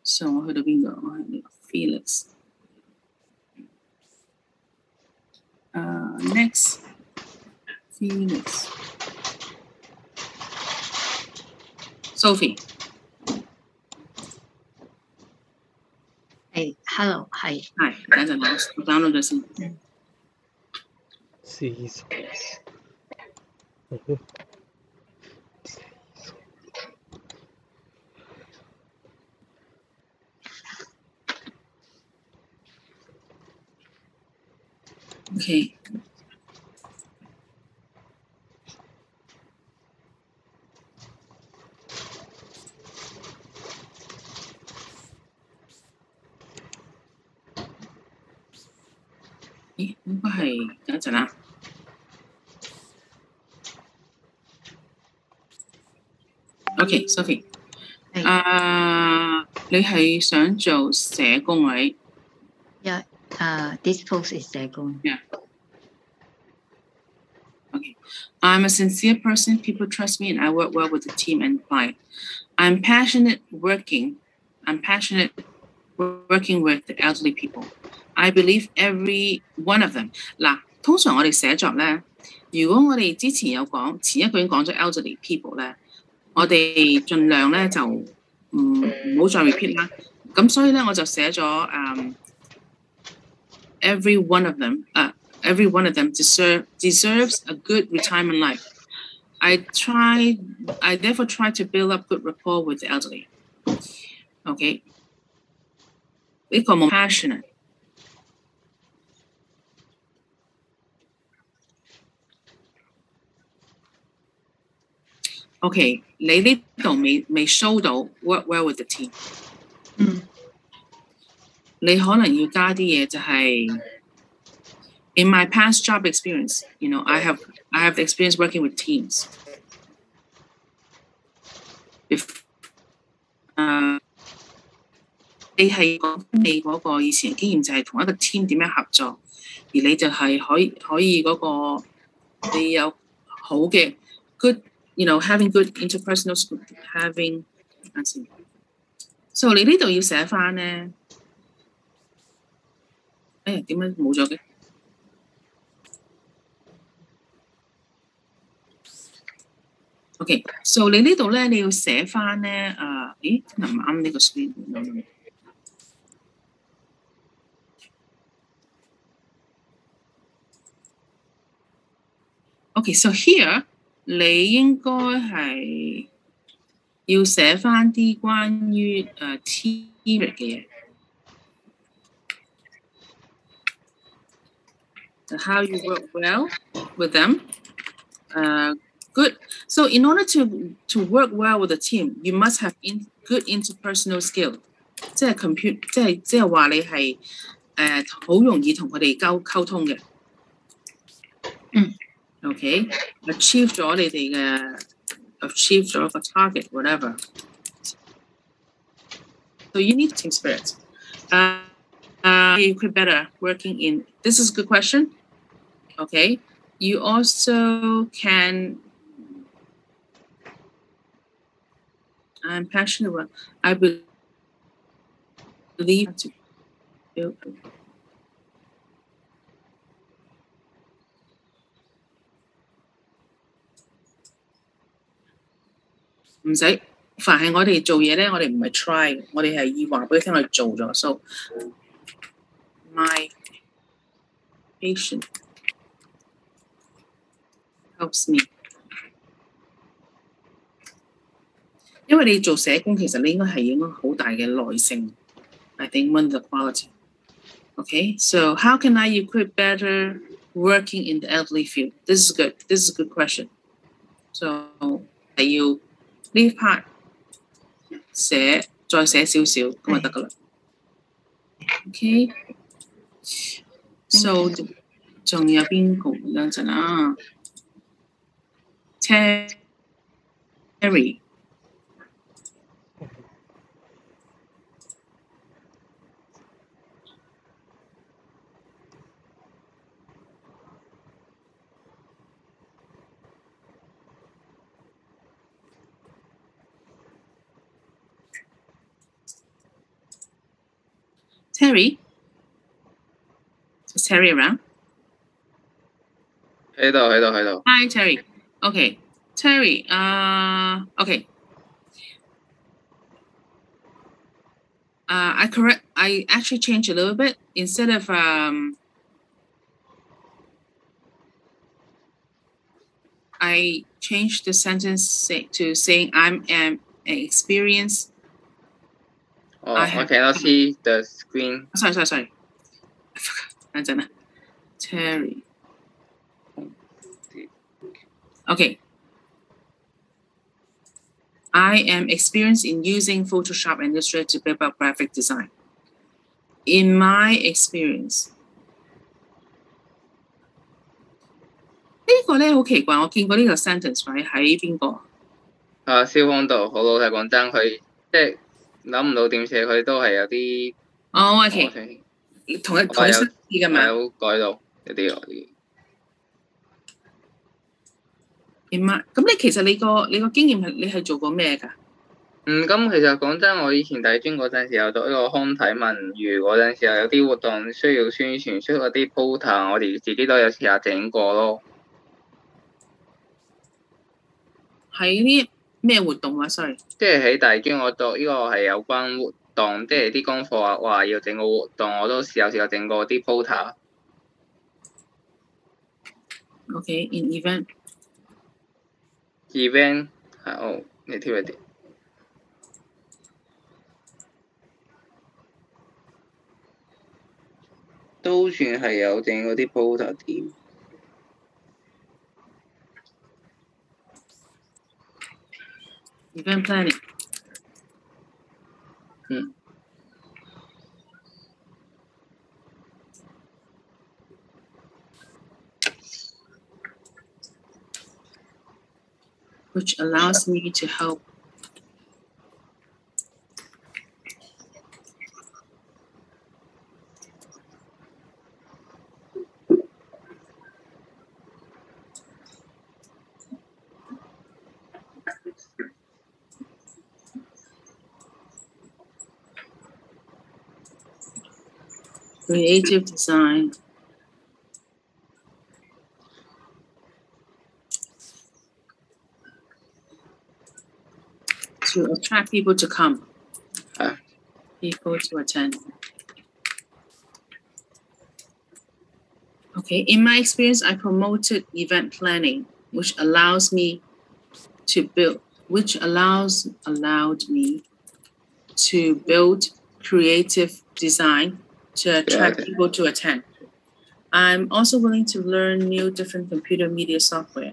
Speaker 1: So 我去到邊度？我係呢個 Felix。Next, Felix. Sophie.
Speaker 2: Hey, hello, hi.
Speaker 1: Hi, 等陣我 download 咗先。Okay. Okay, Sophie. 你係想做社工位
Speaker 2: Yeah. This post is 社工。
Speaker 1: Yeah. Okay. I'm a sincere person. People trust me, and I work well with the team and client. I'm passionate working with the elderly people. I believe every one of them. 嗱，通常我哋寫作咧，如果我哋之前有講前一句已經講咗 elderly people 咧，我哋盡量咧就唔好再 repeat 啦。咁所以咧我就寫咗every one of them deserves a good retirement life. I therefore try to build up good rapport with the elderly. Okay. 呢個冇 passionate。Okay， 你呢度未 show 到 work well with the team。你可能要加啲嘢就係 in my past job experience, I have the experience working with teams. 你係講你嗰個以前經驗就係同一個 team 點樣合作，而你就係可以嗰個你有好嘅 good, having good interpersonal having. So 你呢度要寫翻咧，點解冇咗嘅？ Okay, so 你呢度咧，你要寫翻咧，咦，唔啱呢個 screen。Okay, so here 你應該係要寫翻啲關於team 嘅嘢。How you work well with them. Good. So in order to work well with a team, you must have good interpersonal skill. 即係話你係好容易同佢哋溝通嘅。Okay. Achieve 咗你哋嘅 achieve 咗個 target, whatever. So you need team spirit. You could better working in. This is a good question. Okay. You also can. I'm passionate about. I believe to.唔使，凡係我哋做嘢咧，我哋唔係 try， 我哋係要話俾佢聽，我哋做咗。So my patient helps me。因為你做社工，其實你應該好大嘅耐性。I think one of the quality. Okay, so how can I equip better working in the elderly field? This is good. This is a good question. So 係要呢 part 再寫少少咁就得噶啦。Okay. So 仲有邊個？等陣啊 ，Terry。Terry? Is Terry around?
Speaker 7: 喺度。
Speaker 1: Hi, Terry. Okay. Terry, okay. I actually changed a little bit. Instead of I changed the sentence to saying I'm an experienced.
Speaker 7: I cannot see the screen.
Speaker 1: Sorry. I forgot. Terry. Okay. I am experienced in using Photoshop and Illustrator to build up graphic design. In my experience, 呢個咧好奇怪，我見過呢個 sentence 喺邊個？
Speaker 7: 蕭邦道，好老實講真，佢即係諗唔到點寫，佢都係有啲。
Speaker 1: 哦 ，OK，同一相似㗎嘛？
Speaker 7: 有改到有啲我啲。
Speaker 1: 點啊？咁你其實你個經驗係你係做過咩㗎？
Speaker 7: 咁其實講真，我以前大專嗰陣時有讀呢個康體文娛嗰陣時候，有啲活動需要宣傳，需要啲 poster， 我哋自己都有試下整過咯。
Speaker 1: 喺啲咩活動啊 ？sorry，
Speaker 7: 即係喺大專我讀呢個係有關活動，即係啲功課話要整個活動，我都試過整過啲 poster。Okay,
Speaker 1: in event.
Speaker 7: Event 係你挑一啲。都算係有整嗰啲 poster 添。
Speaker 1: Event planning. Which allows me to help creative design to attract people to come, people to attend. Okay, in my experience, I promoted event planning, which allowed me to build creative design to attract people to attend. I'm also willing to learn new different computer media software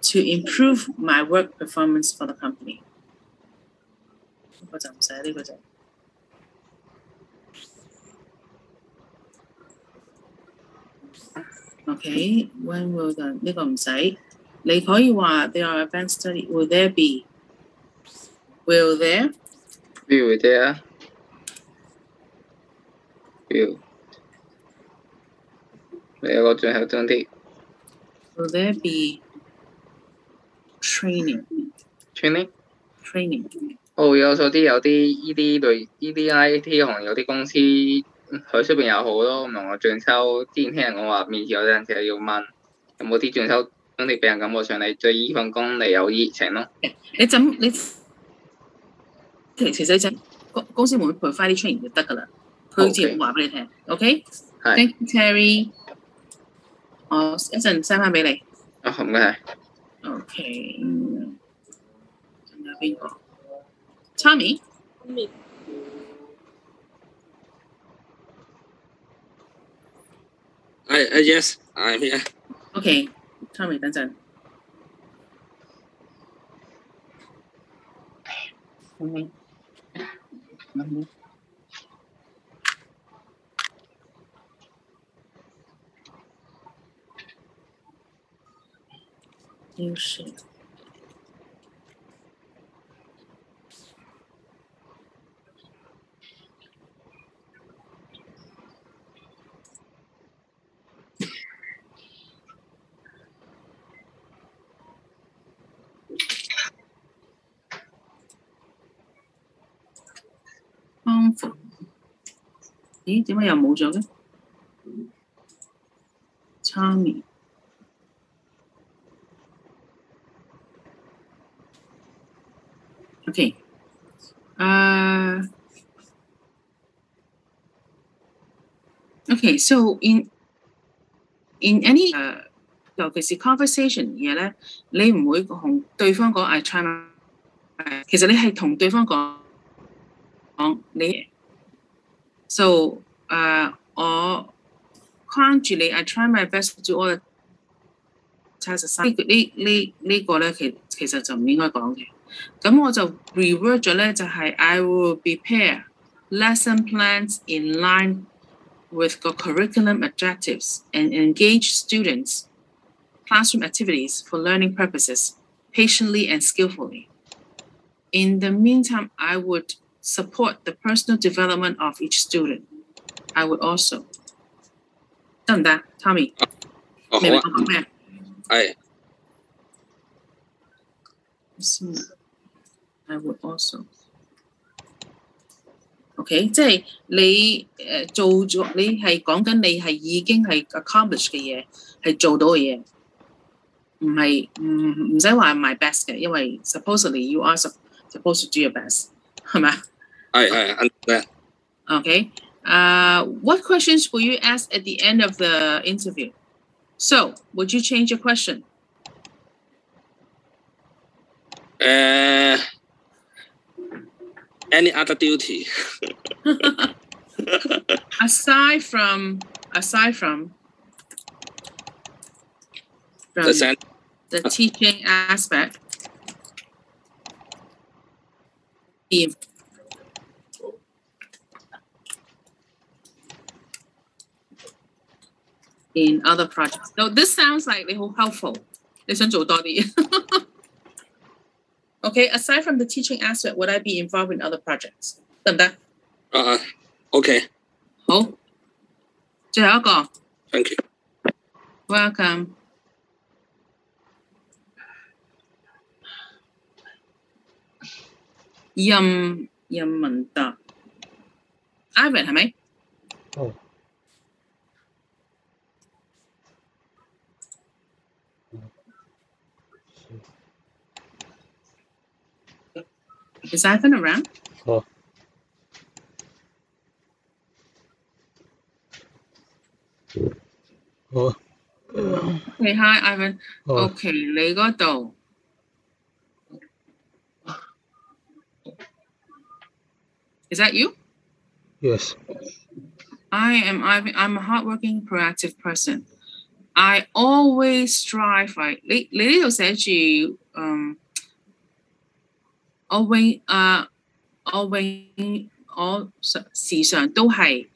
Speaker 1: to improve my work performance for the company. Okay, when will the 呢個唔使，你可以話 there are advanced study. Will there be? Will there?
Speaker 7: Will there? Will. 你有個最後爭啲。
Speaker 1: Will there be training?
Speaker 7: Training?
Speaker 1: Training.
Speaker 7: 有啲依啲類依啲 IT 行有啲公司佢出邊有好多唔同嘅進修。之前聽人講話面試有陣時要問有冇啲進修經歷俾人感覺上你對依份工你有熱情咯。
Speaker 1: 其實你公司會 provide 啲 training 就得㗎啦。佢自然話俾你聽。OK？ Thank you, Terry。我一陣 send 翻俾你。
Speaker 7: 唔該。
Speaker 1: OK。仲有邊個 ？Tommy。Yes,
Speaker 4: I'm here.
Speaker 1: Okay, Tommy， 等陣。優勢。康復，咦？點解又冇咗嘅 ？Tommy， OK， OK， so in any 尤其是 conversation 嘢咧，你唔會同對方講 I try my， 其實你係同對方講你 ，so 我框住你 I try my best to do all the tasks。呢個咧其實就唔應該講嘅。咁我就 revert 咗咧，就係 I will prepare lesson plans in line with the curriculum objectives and engage students classroom activities for learning purposes patiently and skillfully. In the meantime, I would support the personal development of each student. I would also 得唔得 ，Tommy？
Speaker 4: 好啊，係。
Speaker 1: I would also。OK， 即係你做咗，你係講緊你係已經係 accomplish 嘅嘢，係做到嘅嘢，唔使話 my best 嘅，因為 supposedly you are supposed to do your best， 係咪？
Speaker 4: 係。
Speaker 1: OK， what questions will you ask at the end of the interview? So, would you change your question?
Speaker 4: Any other duty?
Speaker 1: aside from the teaching aspect, in other projects. So this sounds like they're helpful. 你想做多啲。Okay, aside from the teaching aspect, would I be involved in other projects? 得唔得
Speaker 4: ？OK。
Speaker 1: 好，最後一個。
Speaker 4: Thank you.
Speaker 1: Welcome. 任文達 ，Ivan 係咪？
Speaker 6: 哦。
Speaker 1: Is Ivan around?
Speaker 6: Oh. Oh.
Speaker 1: Okay, hi Ivan.
Speaker 6: Oh.
Speaker 1: Okay, 你嗰度。Is that you?
Speaker 6: Yes.
Speaker 1: I am Ivan. I'm a hardworking, proactive person. I always strive. 你呢度寫住我時常都係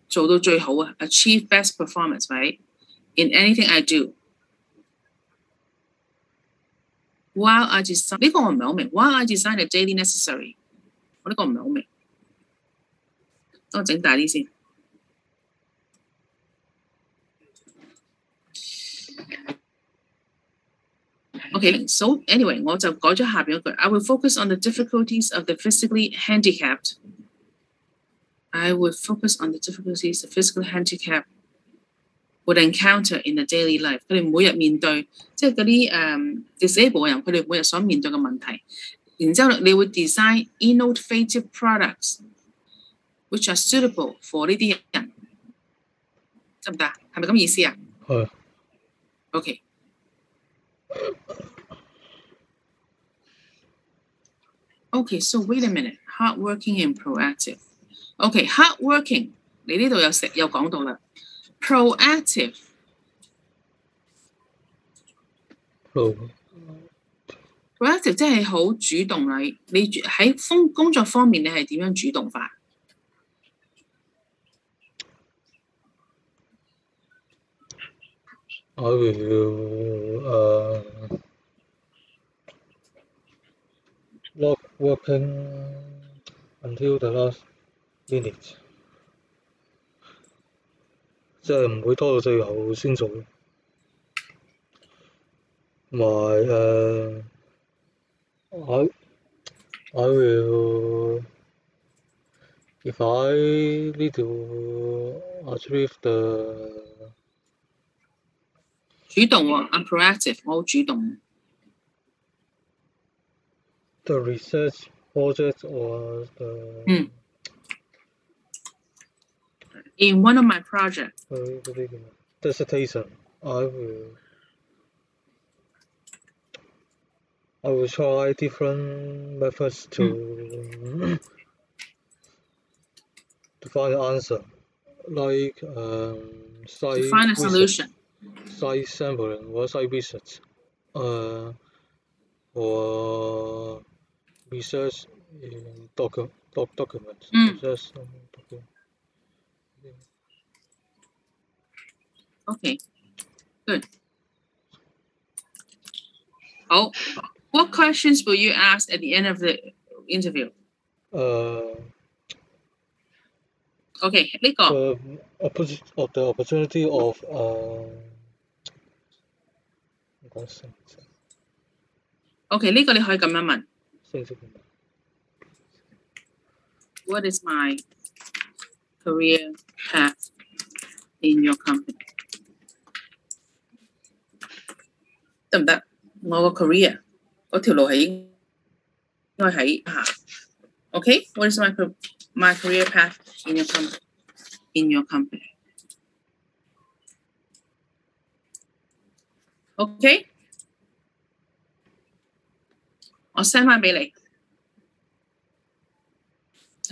Speaker 1: 做到最好啊 ，achieve best performance, right? In anything I do. While I design 呢個我唔係好明。While I design the daily necessary， 我呢個唔係好明。等我整大啲先。Okay, so anyway, 我就改咗下邊嗰句。I will focus on the difficulties of the physically handicapped. I would focus on the difficulties the physically handicapped would encounter in the daily life. 佢哋每日面對，即係嗰啲disabled 嘅人，佢哋每日所面對嘅問題。然之後，你會 design innovative products which are suitable for 呢啲人，得唔得？係咪咁意思啊？
Speaker 6: 係。
Speaker 1: Okay. Okay, so wait a minute. Hardworking and proactive. Okay, hardworking. 你呢度有講到啦。Proactive. Proactive 即係好主動啊！你喺工作方面，你係點樣主動法？
Speaker 6: I will not working until the last minute， 即係唔會拖到最後先做。同埋I will if I need to achieve the
Speaker 1: 主動喎 ，I'm proactive， 我好主動。
Speaker 6: The research project or the
Speaker 1: In one of my projects.
Speaker 6: Dissertation, I will try different methods to find the answer like
Speaker 1: to find a solution.
Speaker 6: Site sampling or site research, or research in documents. Research document.
Speaker 1: Okay, good. Oh, what questions will you ask at the end of the interview? Okay, 呢個
Speaker 6: the opportunity of
Speaker 1: OK， 呢個你可以咁樣問。What is my career path in your company？ 得唔得？我個 career 嗰條路係應該喺下。OK，What is my career path in your company? In your company. OK， 我 send 翻俾你。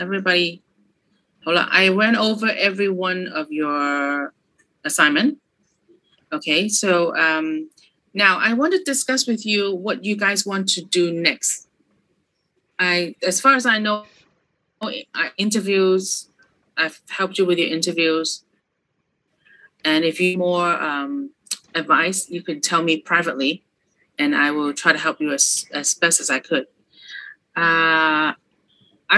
Speaker 1: Everybody， 好啦 I went over every one of your assignment. Okay, so now I want to discuss with you what you guys want to do next. As far as I know, interviews, I've helped you with your interviews. And if you need more advice, you can tell me privately, and I will try to help you as best as I could. I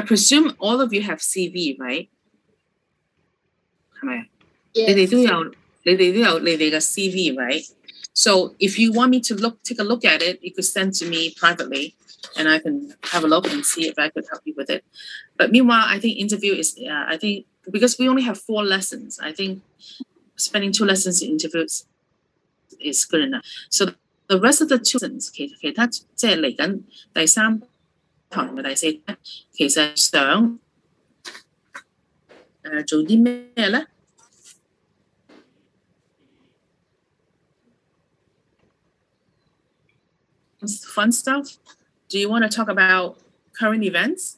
Speaker 1: presume all of you have CV, right? 係咪？
Speaker 3: Yes.
Speaker 1: 你哋都有你哋嘅 CV, right? So if you want me to take a look at it, you could send to me privately, and I can have a look and see if I could help you with it. But meanwhile, I think interview is, I think, because we only have 4 lessons, I think spending 2 lessons in interviews is good enough. So the rest of the 2 lessons, 其他即係嚟緊第3堂同埋第4堂，其實想做啲咩咧？ Fun stuff? Do you want to talk about current events?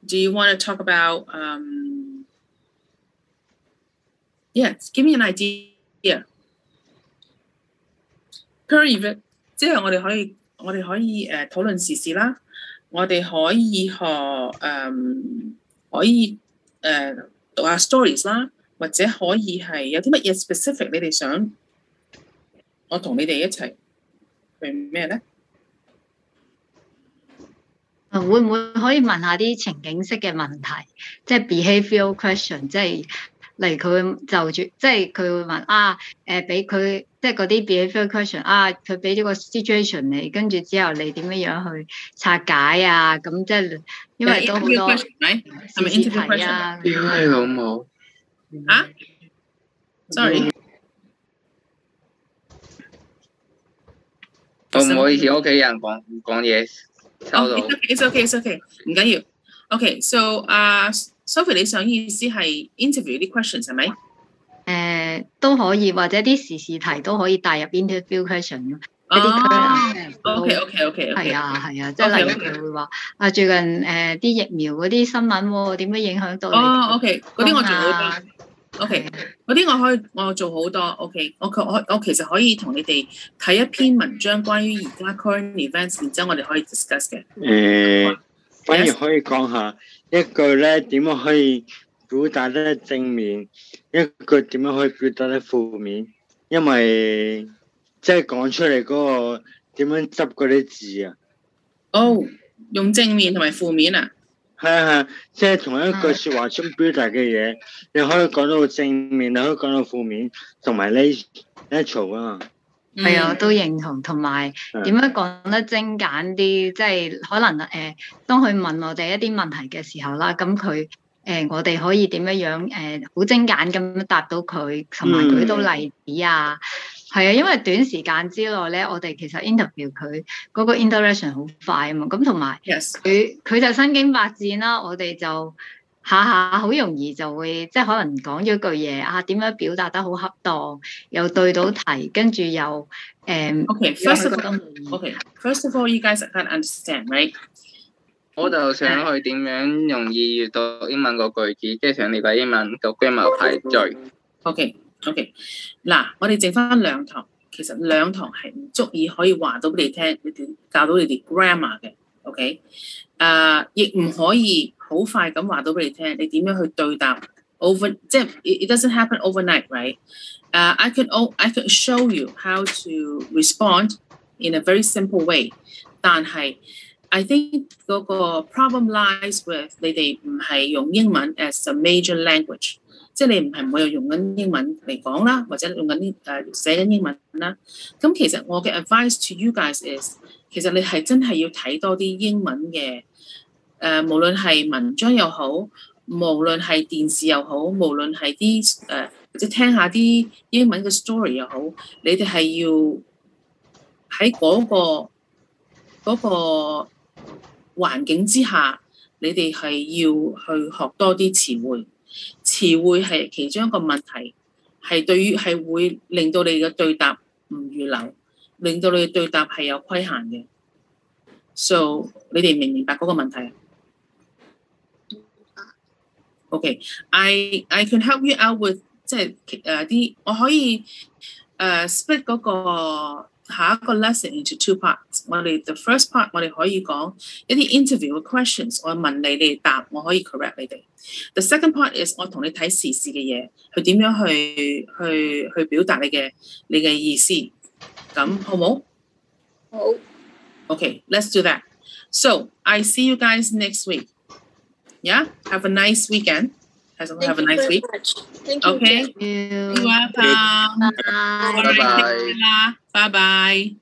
Speaker 1: Do you want to talk about give me an idea. Current event 即係我哋可以討論時事啦，我哋可以讀下 stories 啦，或者可以係有啲乜嘢 specific 你哋想我同你哋一齊去咩咧？
Speaker 2: 會唔會可以問下啲情景式嘅問題，即係 behavioral question， 即係例如佢就住，即係佢會問俾佢即係嗰啲 behavioral question 佢俾咗個 situation 你，跟住之後你點樣去拆解啊？咁即係因為都好多試題啊。
Speaker 7: 應該好冇
Speaker 1: ？Sorry。
Speaker 7: 唔好意思，屋企人講嘢。
Speaker 1: It's okay. 唔緊要。Okay, so Sophie 你想意思係 interview 啲 questions 係咪？
Speaker 2: 都可以，或者啲時事題都可以帶入 interview question 咯。
Speaker 1: OK。
Speaker 2: 係啊，即係例如佢會話最近啲疫苗嗰啲新聞點樣影響到你
Speaker 1: ？OK， 嗰啲我做好多。OK， 嗰啲我做好多。OK， 我其實可以同你哋睇一篇文章關於而家 current events， 然之後我哋可以 discuss 嘅。
Speaker 5: 反而可以講下一句咧點樣可以表達得正面，一句點樣可以表達得負面，因為即係講出嚟嗰個點樣執嗰啲字啊。
Speaker 1: 用正面同埋負面啊？
Speaker 5: 係，即係同一句説話中表達嘅嘢，你可以講到正面，你可以講到負面，同埋 neutral 啊。
Speaker 2: 係啊，都認同，同埋點樣講得精簡啲，即係可能當佢問我哋一啲問題嘅時候啦，咁佢我哋可以點樣好精簡咁答到佢，同埋舉到例子啊。係啊，因為短時間之內咧，我哋其實 interview 佢嗰個 interaction 好快啊嘛，咁同埋佢就身經百戰啦，我哋就下好容易就會即係可能講咗句嘢點樣表達得好恰當，又對到題，跟住又
Speaker 1: Okay, first of all, you guys can't understand, right?
Speaker 7: 我就想去點樣容易閱讀英文個句子，即係想了解英文個 grammar 排序。
Speaker 1: OK，嗱，我哋剩翻2堂，其實2堂係唔足以可以話到俾你聽，你哋教到你哋 grammar 嘅 ，OK？亦唔可以好快咁話到俾你聽，你點樣去對答 即係 it doesn't happen overnight, right? I could show you how to respond in a very simple way， 但係 I think 嗰個 problem lies with 你哋唔係用英文 as a major language， 即係你唔係每日用緊英文嚟講啦，或者用緊寫緊英文啦。咁其實我嘅 advice to you guys is， 其實你係真係要睇多啲英文嘅，無論係文章又好，無論係電視又好，無論係啲或者聽下啲英文嘅 story 又好，你哋係要喺嗰個環境之下，你哋係要去學多啲詞彙。詞彙係其中一個問題，係會令到你嘅對答唔預留，令到你嘅對答係有規限嘅。So 你哋明唔明白嗰個問題？Okay, I can help you out with 即係啲我可以split 嗰個下一個 lesson into 2 parts。我哋 the first part 我哋可以講一啲 interview 嘅 questions， 我問你哋答，我可以 correct 你哋。The second part is 我同你睇時事嘅嘢，佢點樣去表達你嘅意思，咁好冇？
Speaker 3: 好。
Speaker 1: Okay, let's do that. So I see you guys next week. Yeah, have a nice weekend. Have a nice week.
Speaker 3: Thank you.
Speaker 1: Okay. You're welcome.
Speaker 7: Bye bye.
Speaker 1: Bye bye.